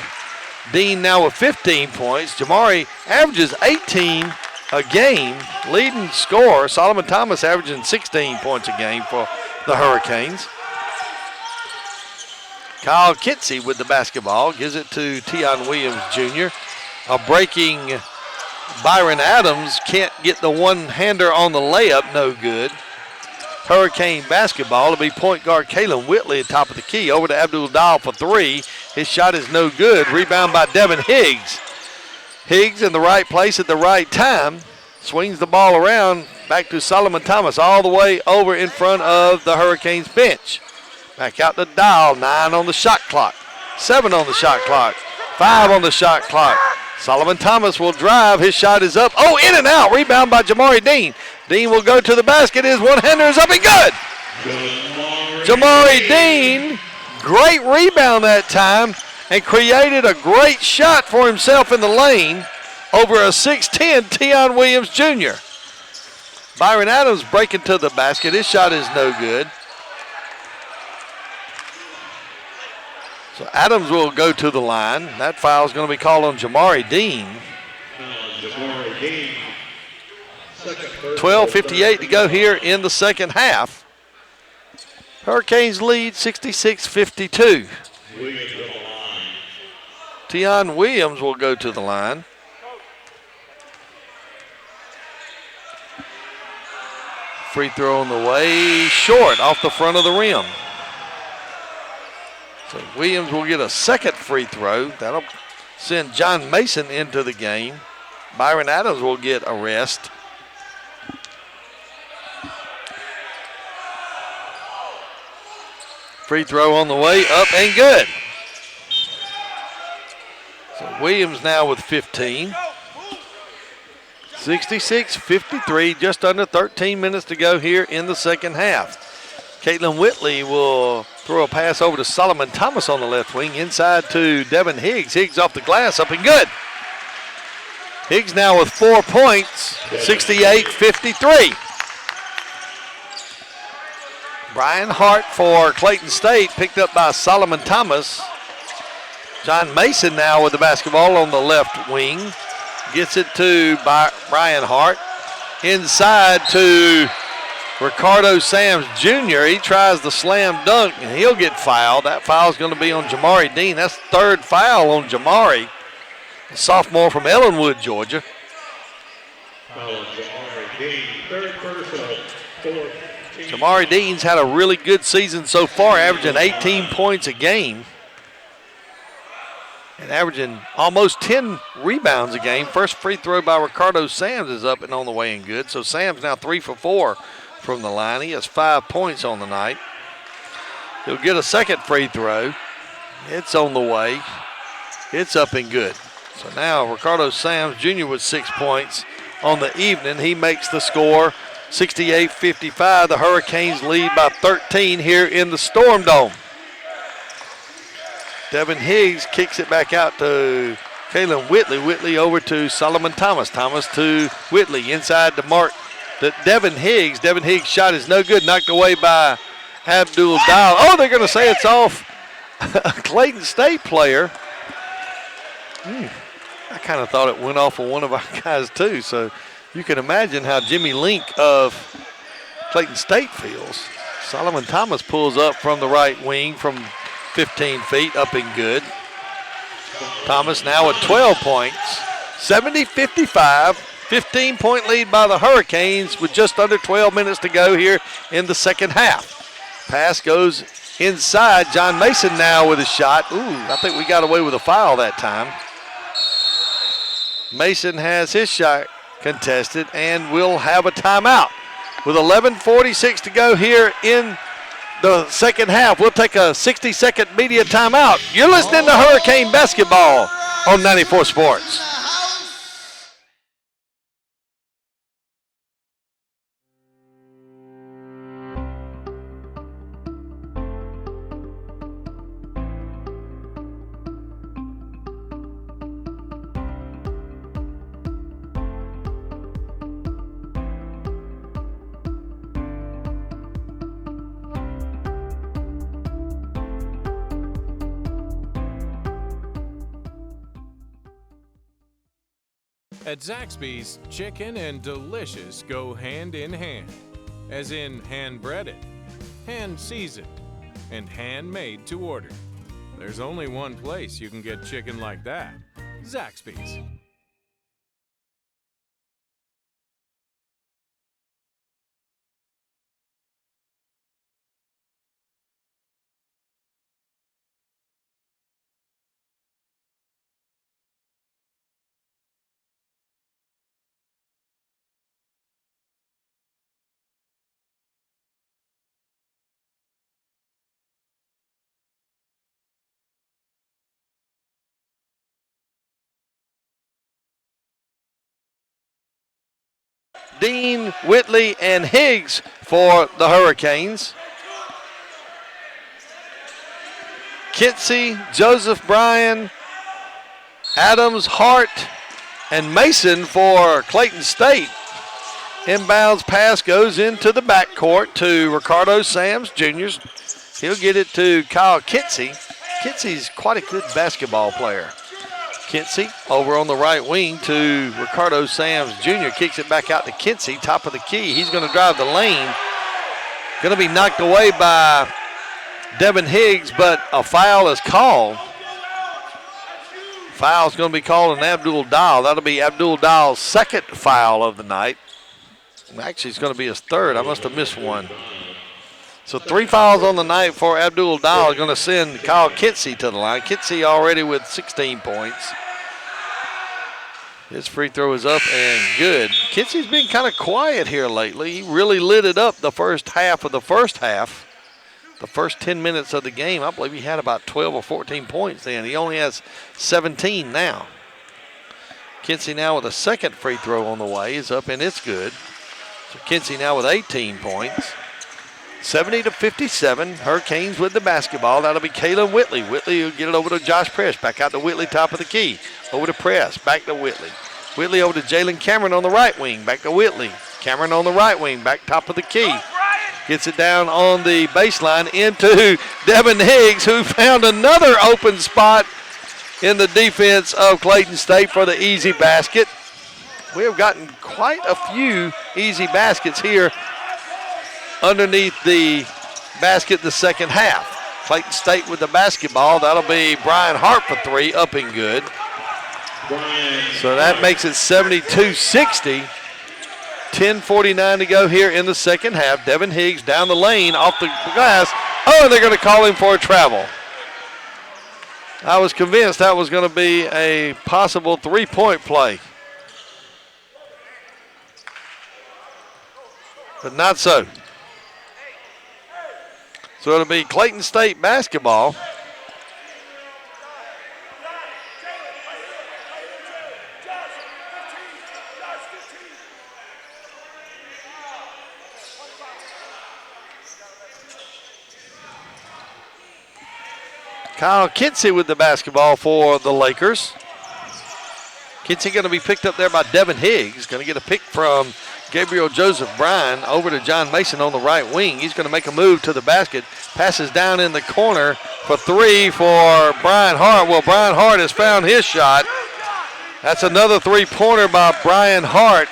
Dean now with 15 points. Jamari averages 18 a game, leading scorer. Solomon Thomas averaging 16 points a game for the Hurricanes. Kyle Kinsey with the basketball, gives it to Tion Williams Jr. A breaking Byron Adams can't get the one-hander on the layup, no good. Hurricane basketball will be point guard Clayton Whitley at top of the key. Over to Abdul Dial for three. His shot is no good. Rebound by Devin Higgs. Higgs in the right place at the right time. Swings the ball around back to Solomon Thomas all the way over in front of the Hurricanes bench. Back out to Dial. 9 on the shot clock. 7 on the shot clock. 5 on the shot clock. Solomon Thomas will drive. His shot is up. Oh, in and out. Rebound by Jamari Dean. Dean will go to the basket. His one-hander is up and good. Jamari Dean, great rebound that time and created a great shot for himself in the lane over a 6'10" Tion Williams Jr. Byron Adams breaking to the basket. His shot is no good. So Adams will go to the line. That foul is going to be called on Jamari Dean. 12:58 to go here in the second half. Hurricanes lead 66-52. Tion Williams will go to the line. Free throw on the way, short off the front of the rim. So Williams will get a second free throw. That'll send John Mason into the game. Byron Adams will get a rest. Free throw on the way, up and good. So Williams now with 15. 66-53, just under 13 minutes to go here in the second half. Caitlin Whitley will throw a pass over to Solomon Thomas on the left wing, inside to Devin Higgs. Higgs off the glass, up and good. Higgs now with 4 points, 68-53. Brian Hart for Clayton State, picked up by Solomon Thomas. John Mason now with the basketball on the left wing. Gets it to Brian Hart. Inside to Ricardo Sams Jr. He tries the slam dunk, and he'll get fouled. That foul's going to be on Jamari Dean. That's third foul on Jamari, a sophomore from Ellenwood, Georgia. Foul on Jamari Dean, third personal, fourth team. Jamari Dean's had a really good season so far, averaging 18 points a game and averaging almost 10 rebounds a game. First free throw by Ricardo Sams is up and on the way and good. So Sams now 3 for 4 from the line. He has 5 points on the night. He'll get a second free throw. It's on the way. It's up and good. So now Ricardo Sams Jr. with 6 points on the evening. He makes the score 68-55. The Hurricanes lead by 13 here in the Storm Dome. Devin Higgs kicks it back out to Kalen Whitley. Whitley over to Solomon Thomas. Thomas to Whitley inside the mark. Devin Higgs. Devin Higgs' shot is no good. Knocked away by Abdul Dial. Oh, they're going to say it's off a Clayton State player. I kind of thought it went off of one of our guys too. So you can imagine how Jimmy Link of Clayton State feels. Solomon Thomas pulls up from the right wing from 15 feet, up and good. Thomas now with 12 points. 70-55, 15-point lead by the Hurricanes with just under 12 minutes to go here in the second half. Pass goes inside. John Mason now with a shot. Ooh, I think we got away with a foul that time. Mason has his shot contested and will have a timeout. With 11:46 to go here in the second half, we'll take a 60-second media timeout. You're listening to Hurricane Basketball on 94 Sports. At Zaxby's, chicken and delicious go hand in hand, as in hand-breaded, hand-seasoned, and handmade to order. There's only one place you can get chicken like that, Zaxby's. Dean, Whitley, and Higgs for the Hurricanes. Kinsey, Joseph Bryan, Adams, Hart, and Mason for Clayton State. Inbounds pass goes into the backcourt to Ricardo Sams Jr. He'll get it to Kyle Kinsey. Kinsey's quite a good basketball player. Kinsey over on the right wing to Ricardo Sams Jr. Kicks it back out to Kinsey, top of the key. He's going to drive the lane. Going to be knocked away by Devin Higgs, but a foul is called. Foul's going to be called on Abdul Dial. That'll be Abdul Dial's second foul of the night. Actually, it's going to be his third. I must have missed one. So 3 fouls on the night for Abdul Dial. Going to send Kyle Kinsey to the line. Kinsey already with 16 points. His free throw is up and good. Kinsey's been kind of quiet here lately. He really lit it up the first half of the first half. The first 10 minutes of the game, I believe he had about 12 or 14 points then. He only has 17 now. Kinsey now with a second free throw on the way is up and it's good. So Kinsey now with 18 points. 70-57, Hurricanes with the basketball. That'll be Kalen Whitley. Whitley will get it over to Josh Press. Back out to Whitley, top of the key. Over to Press, back to Whitley. Whitley over to Jalen Cameron on the right wing. Back to Whitley. Cameron on the right wing, back top of the key. Gets it down on the baseline into Devin Higgs, who found another open spot in the defense of Clayton State for the easy basket. We have gotten quite a few easy baskets here underneath the basket the second half. Clayton State with the basketball. That'll be Brian Hart for 3, up and good. So that makes it 72-60. 10:49 to go here in the second half. Devin Higgs down the lane off the glass. Oh, they're going to call him for a travel. I was convinced that was going to be a possible 3-point play. But not so. So it'll be Clayton State basketball. Kyle Kinsey with the basketball for the Lakers. Kinsey going to be picked up there by Devin Higgs. Going to get a pick from Gabriel Joseph Bryan over to John Mason on the right wing. He's going to make a move to the basket. Passes down in the corner for 3 for Brian Hart. Well, Brian Hart has found his shot. That's another 3-pointer by Brian Hart.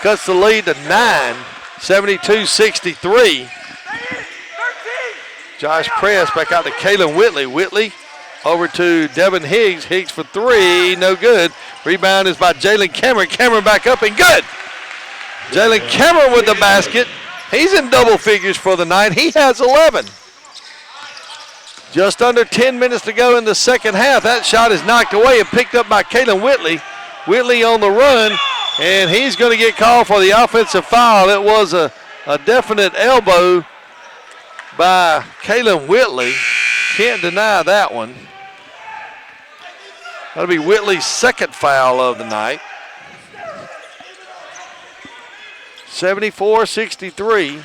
Cuts the lead to 9, 72-63. Josh Press back out to Kalen Whitley. Whitley over to Devin Higgs. Higgs for 3, no good. Rebound is by Jalen Cameron. Cameron back up and good. Jalen Cameron with the basket. He's in double figures for the night. He has 11. Just under 10 minutes to go in the second half. That shot is knocked away and picked up by Kalen Whitley. Whitley on the run, and he's going to get called for the offensive foul. It was a definite elbow by Kalen Whitley. Can't deny that one. That'll be Whitley's second foul of the night. 74-63.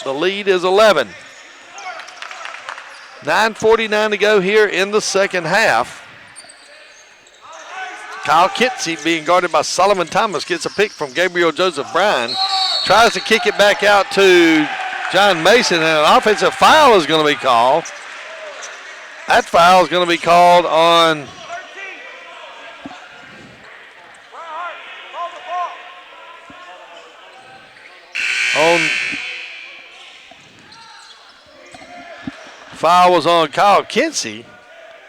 The lead is 11. 9:49 to go here in the second half. Kyle Kinsey being guarded by Solomon Thomas gets a pick from Gabriel Joseph Bryan. Tries to kick it back out to John Mason, and an offensive foul is going to be called. That foul is going to be called on foul was on Kyle Kinsey.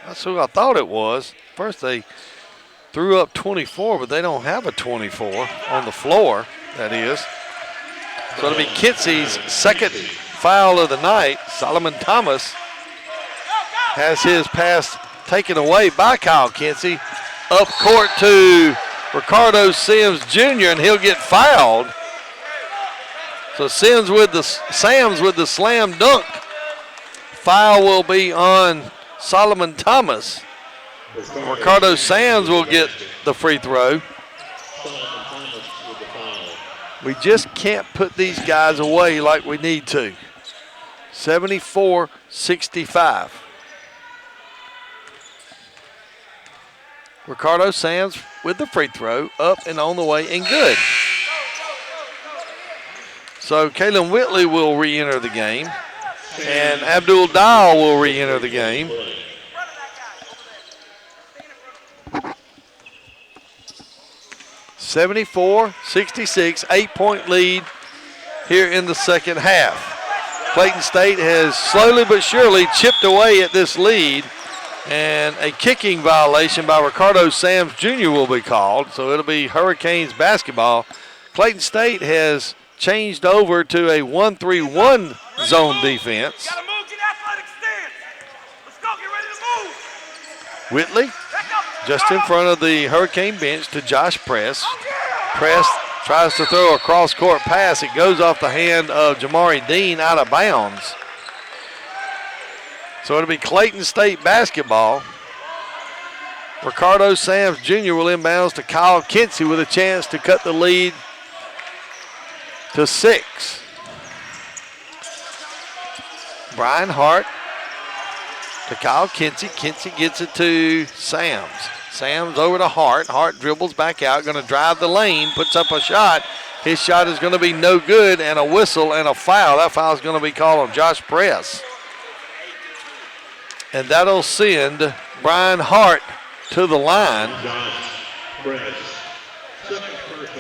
That's who I thought it was. First they threw up 24, but they don't have a 24 on the floor, that is. So it'll be Kinsey's second foul of the night. Solomon Thomas has his pass taken away by Kyle Kinsey. Up court to Ricardo Sims Jr., and he'll get fouled. So Sims with the Sams with the slam dunk. Foul will be on Solomon Thomas. Ricardo Sands will get the free throw. We just can't put these guys away like we need to. 74-65. Ricardo Sands with the free throw, up and on the way and good. So Kalen Whitley will re-enter the game, and Abdul Dial will re-enter the game. (74-66), 8-point lead here in the second half. Clayton State has slowly but surely chipped away at this lead, and a kicking violation by Ricardo Sams Jr. will be called, so it'll be Hurricanes basketball. Clayton State has changed over to a 1-3-1 zone defense. Whitley just in front of the Hurricane bench to Josh Press. Press tries to throw a cross-court pass. It goes off the hand of Jamari Dean out of bounds. So it'll be Clayton State basketball. Ricardo Sams Jr. will inbounds to Kyle Kinsey with a chance to cut the lead to 6. Brian Hart to Kyle Kinsey. Kinsey gets it to Sams. Sams over to Hart. Hart dribbles back out, going to drive the lane, puts up a shot. His shot is going to be no good, and a whistle and a foul. That foul is going to be called on Josh Press. And that'll send Brian Hart to the line.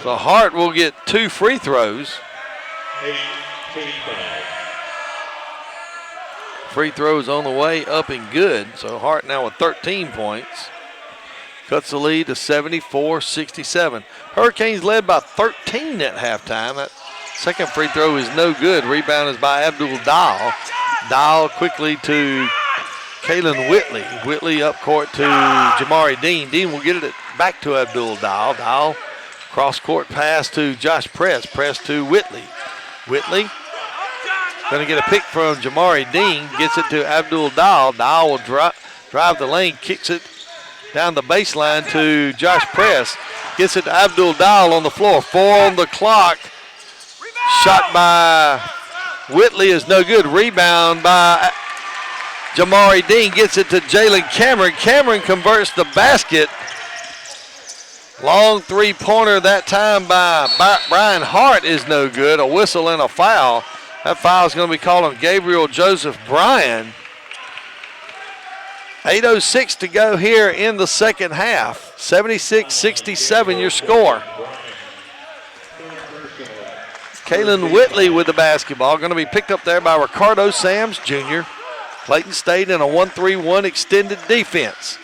So Hart will get 2 free throws. free throws on the way, up and good. So Hart now with 13 points. Cuts the lead to 74-67. Hurricanes led by 13 at halftime. That second free throw is no good. Rebound is by Abdul Dahl. Dahl quickly to Kalen Whitley. Whitley up court to Jamari Dean. Dean will get it back to Abdul Dahl. Dahl cross court pass to Josh Press. Press to Whitley. Whitley going to get a pick from Jamari Dean. Gets it to Abdul Dahl. Dahl will drive the lane. Kicks it down the baseline to Josh Press. Gets it to Abdul Dahl on the floor. 4 on the clock. Shot by Whitley is no good. Rebound by Jamari Dean. Gets it to Jalen Cameron. Cameron converts the basket. Long three-pointer that time by Brian Hart is no good. A whistle and a foul. That foul is going to be called on Gabriel Joseph Bryan. 8:06 to go here in the second half. 76-67 your score. Kalen Whitley with the basketball. Going to be picked up there by Ricardo Sams Jr. Clayton State in a 1-3-1 extended defense.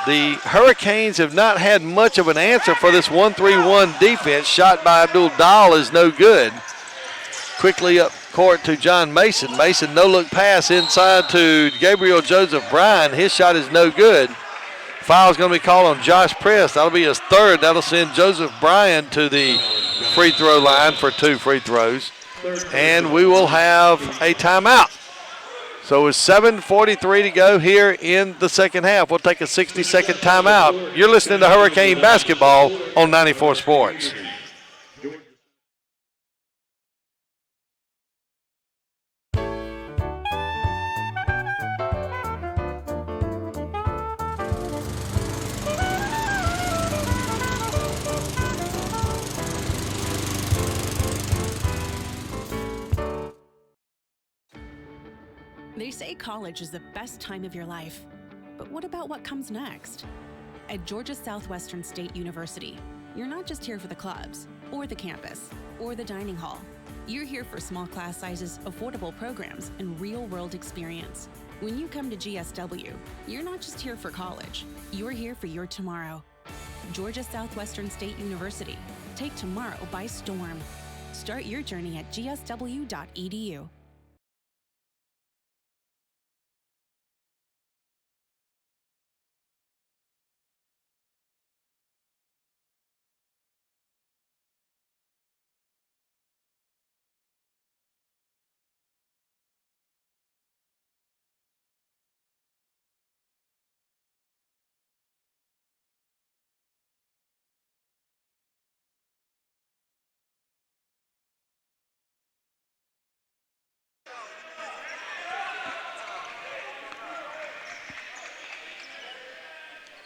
The Hurricanes have not had much of an answer for this 1-3-1 defense. Shot by Abdul Dahl is no good. Quickly up court to John Mason. Mason no-look pass inside to Gabriel Joseph Bryan. His shot is no good. Foul is going to be called on Josh Press. That'll be his third. That'll send Joseph Bryan to the free throw line for 2 free throws. And we will have a timeout. So it's 7:43 to go here in the second half. We'll take a 60-second timeout. You're listening to Hurricane Basketball on 94 Sports. They say college is the best time of your life. But what about what comes next? At Georgia Southwestern State University, you're not just here for the clubs, or the campus, or the dining hall. You're here for small class sizes, affordable programs, and real-world experience. When you come to GSW, you're not just here for college. You're here for your tomorrow. Georgia Southwestern State University. Take tomorrow by storm. Start your journey at gsw.edu.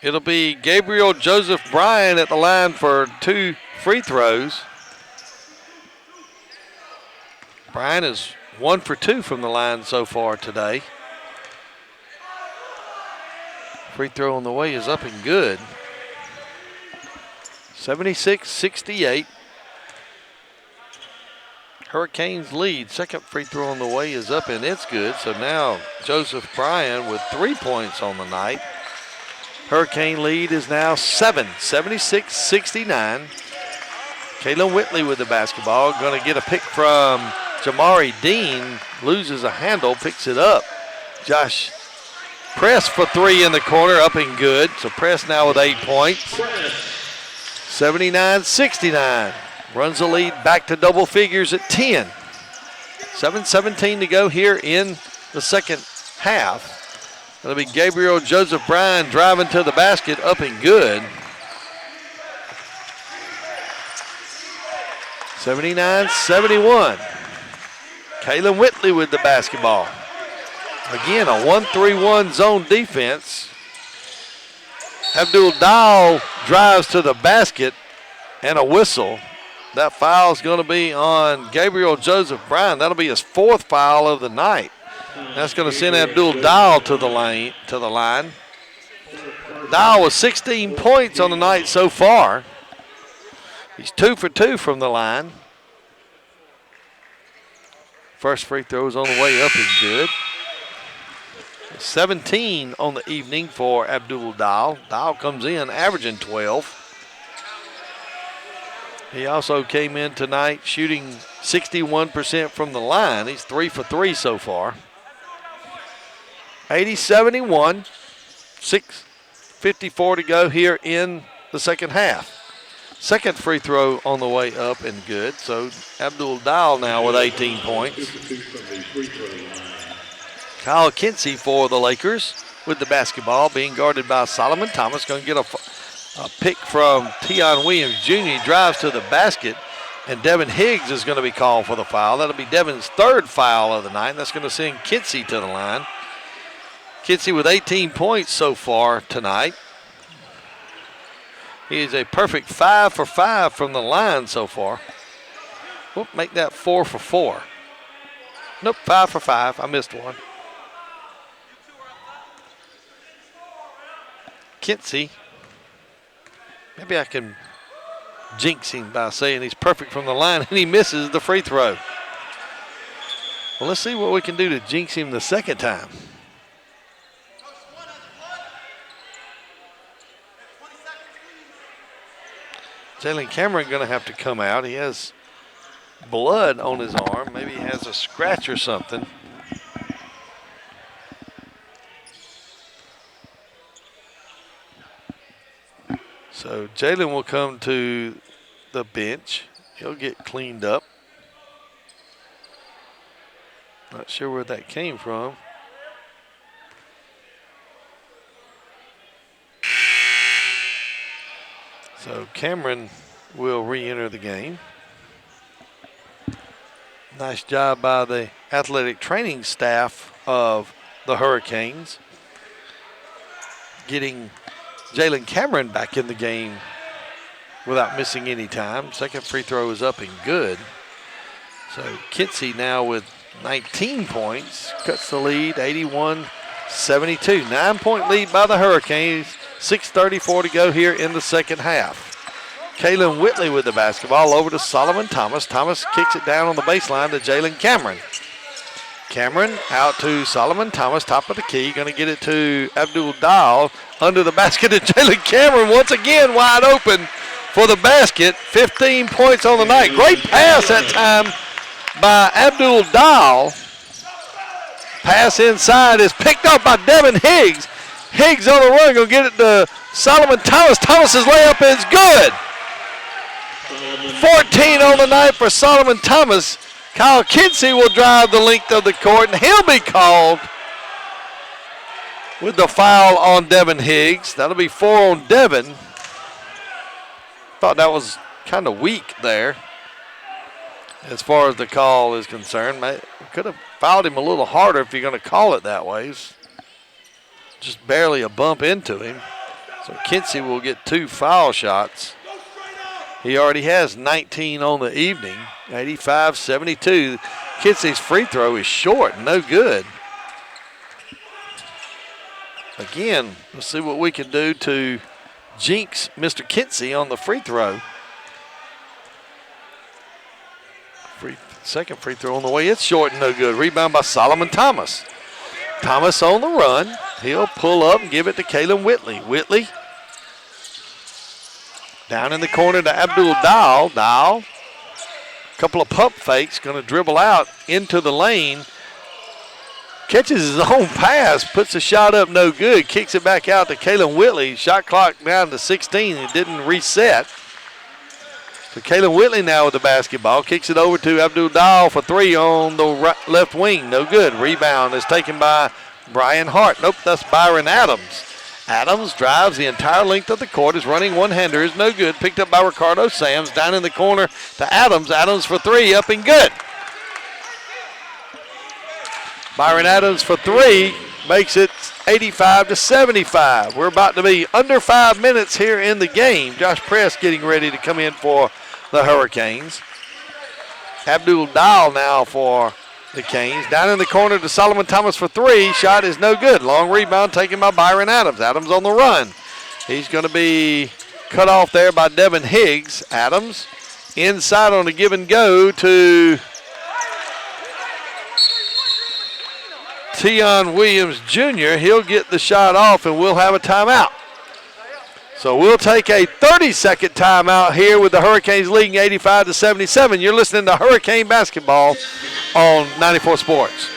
It'll be Gabriel Joseph Bryan at the line for 2 free throws. Bryan is 1 for 2 from the line so far today. Free throw on the way is up and good. 76-68. Hurricanes lead. Second free throw on the way is up and it's good. So now Joseph Bryan with 3 points on the night. Hurricane lead is now 7, 76-69. Kalen Whitley with the basketball. Going to get a pick from Jamari Dean. Loses a handle, picks it up. Josh Press for 3 in the corner, up and good. So Press now with 8 points. 79-69. Runs the lead back to double figures at 10. 7:17 to go here in the second half. That'll be Gabriel Joseph Bryan driving to the basket, up and good. 79-71. Kalen Whitley with the basketball. Again, a 1-3-1 zone defense. Abdul Dahl drives to the basket and a whistle. That foul is going to be on Gabriel Joseph Bryan. That'll be his 4th foul of the night. That's going to send Abdul Dahl to the line. Dahl with 16 points on the night so far. He's 2 for 2 from the line. First free throw is on the way up and good. 17 on the evening for Abdul Dial. Dial comes in averaging 12. He also came in tonight shooting 61% from the line. He's 3 for 3 so far. 80-71, 6:54 to go here in the second half. Second free throw on the way up and good. So Abdul Dial now with 18 points. Kyle Kinsey for the Lakers with the basketball, being guarded by Solomon Thomas. Going to get a pick from Tion Williams Jr. He drives to the basket, and Devin Higgs is going to be called for the foul. That'll be Devin's third foul of the night. That's going to send Kinsey to the line. Kinsey with 18 points so far tonight. He is a perfect 5 for 5 from the line so far. Whoop, make that 4 for 4. Nope, 5 for 5. I missed one. Kinsey. Maybe I can jinx him by saying he's perfect from the line, and he misses the free throw. Well, let's see what we can do to jinx him the second time. Jalen Cameron going to have to come out. He has blood on his arm. Maybe he has a scratch or something. So Jalen will come to the bench. He'll get cleaned up. Not sure where that came from. So Cameron will re-enter the game. Nice job by the athletic training staff of the Hurricanes, getting Jalen Cameron back in the game without missing any time. Second free throw is up and good. So Kinsey now with 19 points, cuts the lead, 81-72. 9-point lead by the Hurricanes. 6:34 to go here in the second half. Kalen Whitley with the basketball over to Solomon Thomas. Thomas kicks it down on the baseline to Jalen Cameron. Cameron out to Solomon Thomas, top of the key. Going to get it to Abdul Dial under the basket to Jalen Cameron. Once again wide open for the basket. 15 points on the night. Great pass that time by Abdul Dial. Pass inside is picked up by Devin Higgs. Higgs on the run, going to get it to Solomon Thomas. Thomas's layup is good. 14 on the night for Solomon Thomas. Kyle Kinsey will drive the length of the court, and he'll be called with the foul on Devin Higgs. That'll be 4 on Devin. Thought that was kind of weak there as far as the call is concerned. Could have fouled him a little harder if you're going to call it that way. Just barely a bump into him. So Kinsey will get 2 foul shots. He already has 19 on the evening, 85-72. Kinsey's free throw is short, no good. Again, let's see what we can do to jinx Mr. Kinsey on the free throw. Second free throw on the way. It's short and no good. Rebound by Solomon Thomas. Thomas on the run. He'll pull up and give it to Kalen Whitley. Whitley down in the corner to Abdul Dial. Dial, a couple of pump fakes, going to dribble out into the lane. Catches his own pass, puts a shot up, no good. Kicks it back out to Kalen Whitley. Shot clock down to 16. It didn't reset. So Kalen Whitley now with the basketball. Kicks it over to Abdul Dial for 3 on the left wing. No good. Rebound is taken by Brian Hart. Nope, that's Byron Adams. Adams drives the entire length of the court. Is running one-hander. Is no good. Picked up by Ricardo Sams. Down in the corner to Adams. Adams for 3. Up and good. Byron Adams for 3 makes it 85-75. We're about to be under 5 minutes here in the game. Josh Press getting ready to come in for the Hurricanes. Abdul Dial now for the Canes. Down in the corner to Solomon Thomas for 3. Shot is no good. Long rebound taken by Byron Adams. Adams on the run. He's going to be cut off there by Devin Higgs. Adams inside on a give and go to Tion Williams Jr. He'll get the shot off, and we'll have a timeout. So we'll take a 30-second timeout here with the Hurricanes leading 85-77. You're listening to Hurricane basketball on 94 Sports.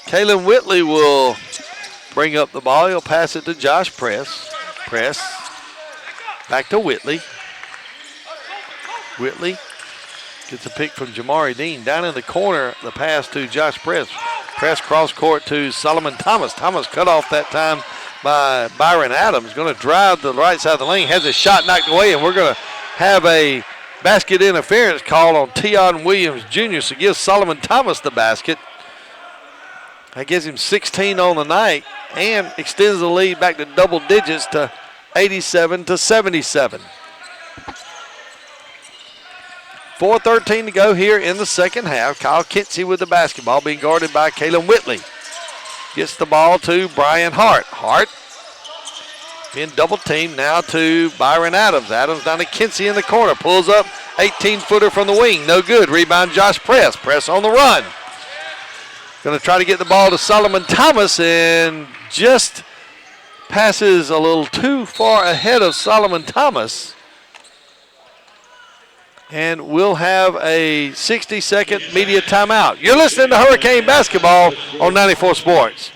Kaylin Whitley will bring up the ball. He'll pass it to Josh Press. Press. Back to Whitley. Whitley gets a pick from Jamari Dean. Down in the corner, the pass to Josh Press. Press cross court to Solomon Thomas. Thomas cut off that time by Byron Adams. Going to drive to the right side of the lane. Has a shot knocked away, and we're going to have a basket interference call on Tion Williams Jr. So gives Solomon Thomas the basket. That gives him 16 on the night and extends the lead back to double digits to 87-77. 4:13 to go here in the second half. Kyle Kinsey with the basketball, being guarded by Kaylin Whitley. Gets the ball to Brian Hart. Hart being double teamed now to Byron Adams. Adams down to Kinsey in the corner. Pulls up, 18-footer from the wing. No good. Rebound Josh Press. Press on the run. Going to try to get the ball to Solomon Thomas and just passes a little too far ahead of Solomon Thomas. And we'll have a 60-second media timeout. You're listening to Hurricane basketball on 94 Sports.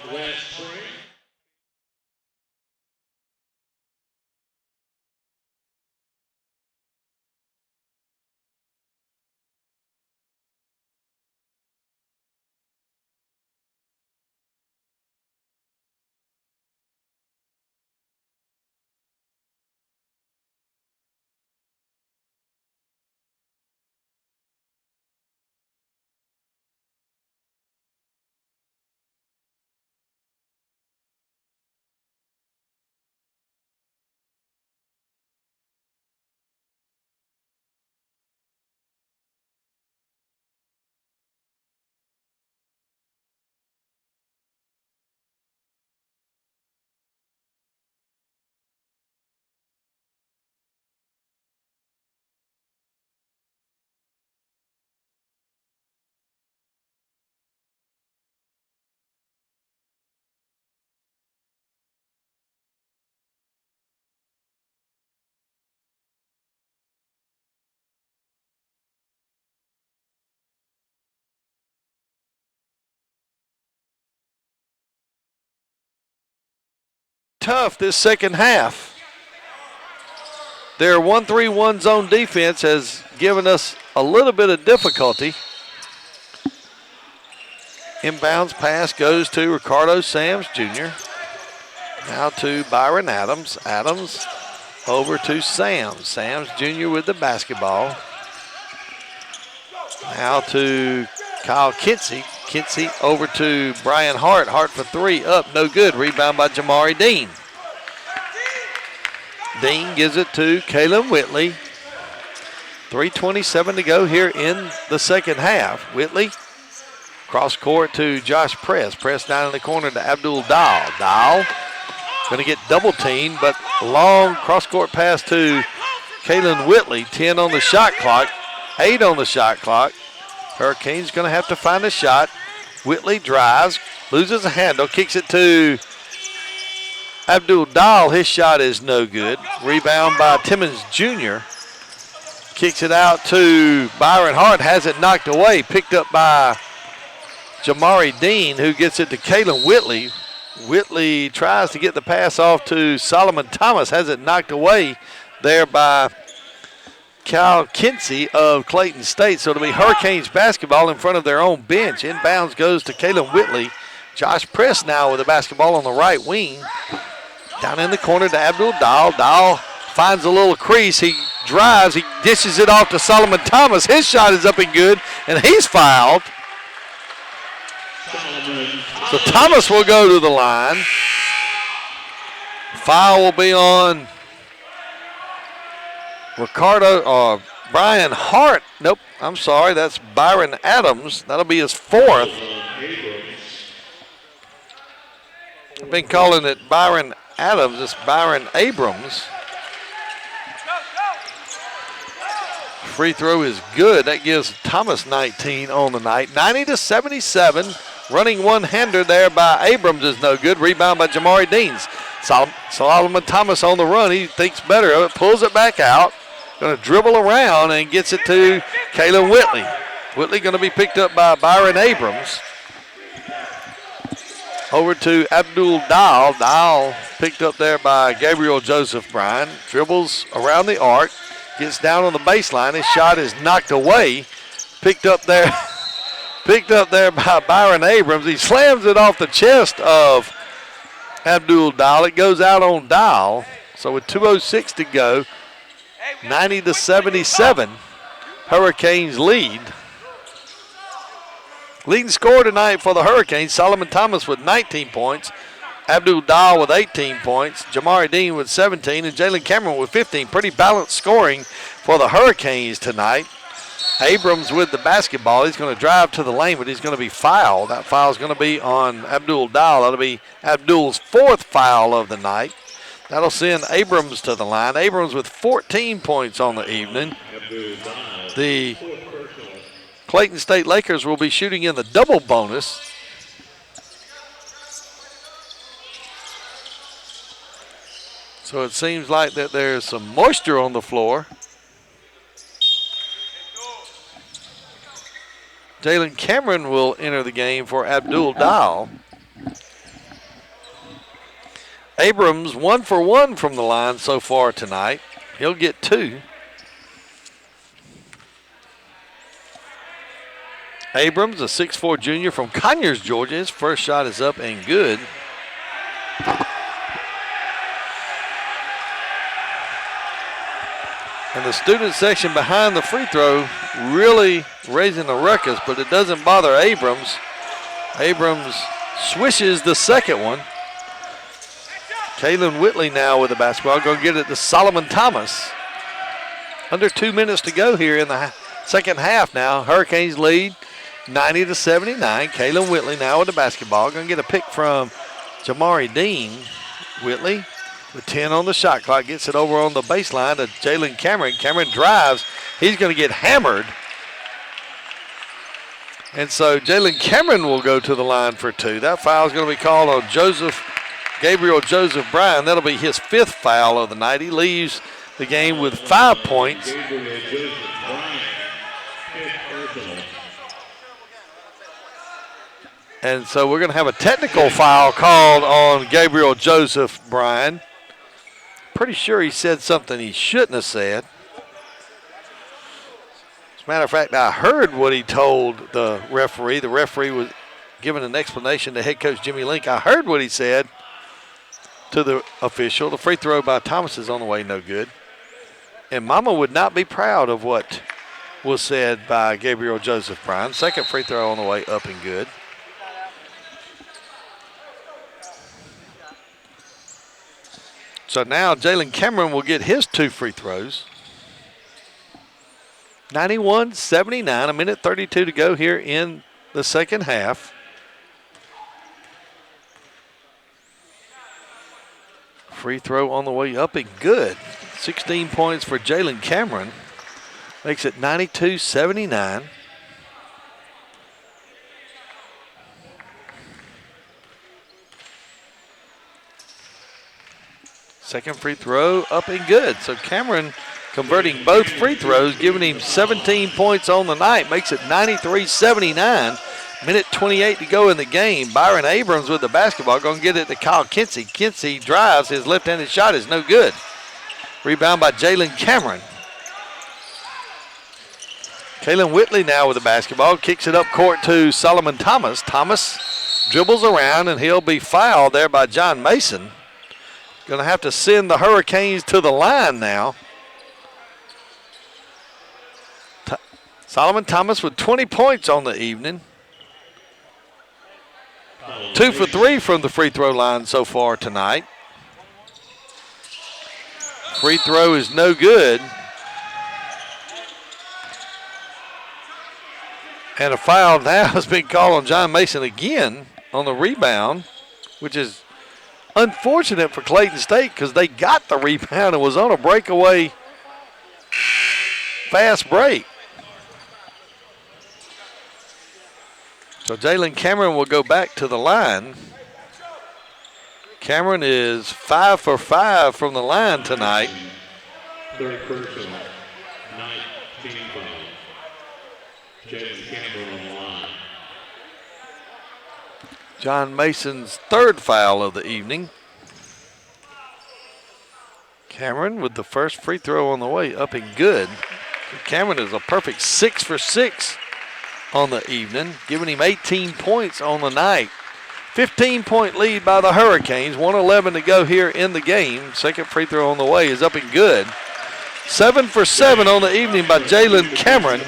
Tough this second half. Their 1-3-1 zone defense has given us a little bit of difficulty. Inbounds pass goes to Ricardo Sams Jr. Now to Byron Adams. Adams over to Sams. Sams Jr. with the basketball. Now to Kyle Kinsey. Kinsey over to Brian Hart. Hart for three, up, no good. Rebound by Jamari Dean. Dean gives it to Kaylin Whitley. 3:27 to go here in the second half. Whitley, cross court to Josh Press. Press down in the corner to Abdul Dahl. Dahl going to get double teamed, but long cross court pass to Kaylin Whitley. 10 on the shot clock, 8 on the shot clock. Hurricanes going to have to find a shot. Whitley drives, loses a handle, kicks it to Abdul Dahl. His shot is no good. Rebound by Timmons Jr. Kicks it out to Byron Hart, has it knocked away, picked up by Jamari Dean, who gets it to Kaylin Whitley. Whitley tries to get the pass off to Solomon Thomas, has it knocked away there by Kyle Kinsey of Clayton State. So it'll be Hurricanes basketball in front of their own bench. Inbounds goes to Kaylin Whitley. Josh Press now with the basketball on the right wing. Down in the corner to Abdul Dahl. Dahl finds a little crease. He drives. He dishes it off to Solomon Thomas. His shot is up and good, and he's fouled. So Thomas will go to the line. Foul will be on Brian Hart. Nope, I'm sorry. That's Byron Adams. That'll be his fourth. I've been calling it Byron Adams. It's Byron Abrams. Free throw is good. That gives Thomas 19 on the night. 90-77. Running one-hander there by Abrams is no good. Rebound by Jamari Deans. Solomon Thomas on the run. He thinks better of it. Pulls it back out. Going to dribble around and gets it to Kalen Whitley. Whitley going to be picked up by Byron Abrams. Over to Abdul Dahl. Dahl picked up there by Gabriel Joseph Bryan. Dribbles around the arc. Gets down on the baseline. His shot is knocked away. Picked up there by Byron Abrams. He slams it off the chest of Abdul Dahl. It goes out on Dahl. So with 2:06 to go, 90-77, Hurricanes lead. Leading scorer tonight for the Hurricanes, Solomon Thomas with 19 points, Abdul Dahl with 18 points, Jamari Dean with 17, and Jalen Cameron with 15. Pretty balanced scoring for the Hurricanes tonight. Abrams with the basketball. He's going to drive to the lane, but he's going to be fouled. That foul is going to be on Abdul Dahl. That'll be Abdul's fourth foul of the night. That'll send Abrams to the line. Abrams with 14 points on the evening. The Clayton State Lakers will be shooting in the double bonus. So it seems like that there's some moisture on the floor. Jalen Cameron will enter the game for Abdul Dahl. Abrams 1 for 1 from the line so far tonight. He'll get 2. Abrams, a 6'4" junior from Conyers, Georgia. His first shot is up and good. And the student section behind the free throw really raising the ruckus, but it doesn't bother Abrams. Abrams swishes the second one. Kalen Whitley now with the basketball. Going to get it to Solomon Thomas. Under 2 minutes to go here in the second half now. Hurricanes lead 90-79. Kalen Whitley now with the basketball. Going to get a pick from Jamari Dean. Whitley with 10 on the shot clock. Gets it over on the baseline to Jalen Cameron. Cameron drives. He's going to get hammered. And so Jalen Cameron will go to the line for 2. That foul is going to be called on Gabriel Joseph Bryan. That'll be his 5th foul of the night. He leaves the game with 5 points. And so we're going to have a technical foul called on Gabriel Joseph Bryan. Pretty sure he said something he shouldn't have said. As a matter of fact, I heard what he told the referee. The referee was giving an explanation to head coach Jimmy Link. I heard what he said to the official. The free throw by Thomas is on the way, no good. And Mama would not be proud of what was said by Gabriel Joseph Bryan. Second free throw on the way, up and good. So now Jalen Cameron will get his 2 free throws. 91-79, a minute 32 to go here in the second half. Free throw on the way, up and good. 16 points for Jalen Cameron. Makes it 92-79. Second free throw, up and good. So Cameron converting both free throws, giving him 17 points on the night. Makes it 93-79. Minute 28 to go in the game. Byron Abrams with the basketball. Going to get it to Kyle Kinsey. Kinsey drives. His left-handed shot is no good. Rebound by Jalen Cameron. Kalen Whitley now with the basketball. Kicks it up court to Solomon Thomas. Thomas dribbles around, and he'll be fouled there by John Mason. Going to have to send the Hurricanes to the line now. Solomon Thomas with 20 points on the evening. 2 for 3 from the free throw line so far tonight. Free throw is no good. And a foul now has been called on John Mason again on the rebound, which is unfortunate for Clayton State because they got the rebound and was on a breakaway fast break. So Jalen Cameron will go back to the line. Cameron is 5 for 5 from the line tonight. Third personal, 19 foul. Jalen Cameron on the line. John Mason's third foul of the evening. Cameron with the first free throw on the way, up and good. Cameron is a perfect 6 for 6 on the evening, giving him 18 points on the night. 15-point lead by the Hurricanes, 1:11 to go here in the game. Second free throw on the way is up and good. 7 for 7 on the evening by Jalen Cameron.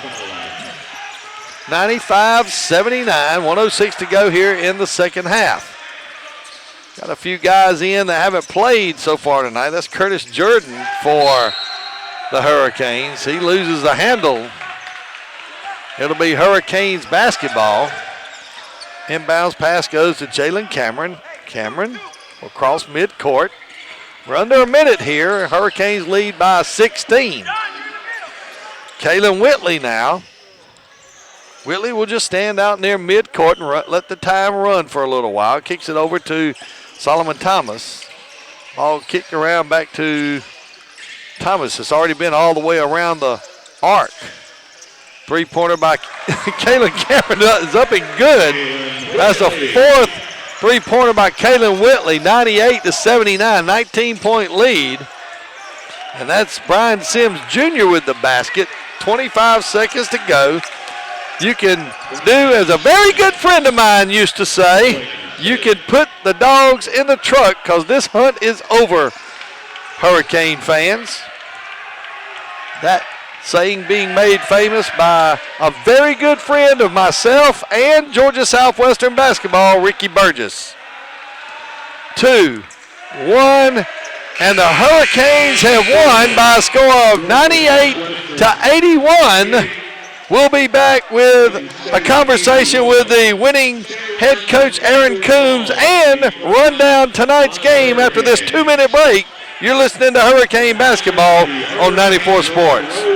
95-79, 1:06 to go here in the second half. Got a few guys in that haven't played so far tonight. That's Curtis Jordan for the Hurricanes. He loses the handle. It'll be Hurricanes basketball. Inbounds pass goes to Jalen Cameron. Cameron will cross midcourt. We're under a minute here. Hurricanes lead by 16. Kalen Whitley now. Whitley will just stand out near midcourt and let the time run for a little while. Kicks it over to Solomon Thomas. Ball kicked around back to Thomas. It's already been all the way around the arc. Three-pointer by Kalen Cameron is up and good. That's the fourth three-pointer by Kalen Whitley, 98-79, 19-point lead. And that's Brian Sims Jr. with the basket. 25 seconds to go. You can do, as a very good friend of mine used to say, you can put the dogs in the truck because this hunt is over, Hurricane fans. That saying being made famous by a very good friend of myself and Georgia Southwestern basketball, Ricky Burgess. 2, 1, and the Hurricanes have won by a score of 98-81. We'll be back with a conversation with the winning head coach, Aaron Coombs, and run down tonight's game after this 2-minute break. You're listening to Hurricane basketball on 94 Sports.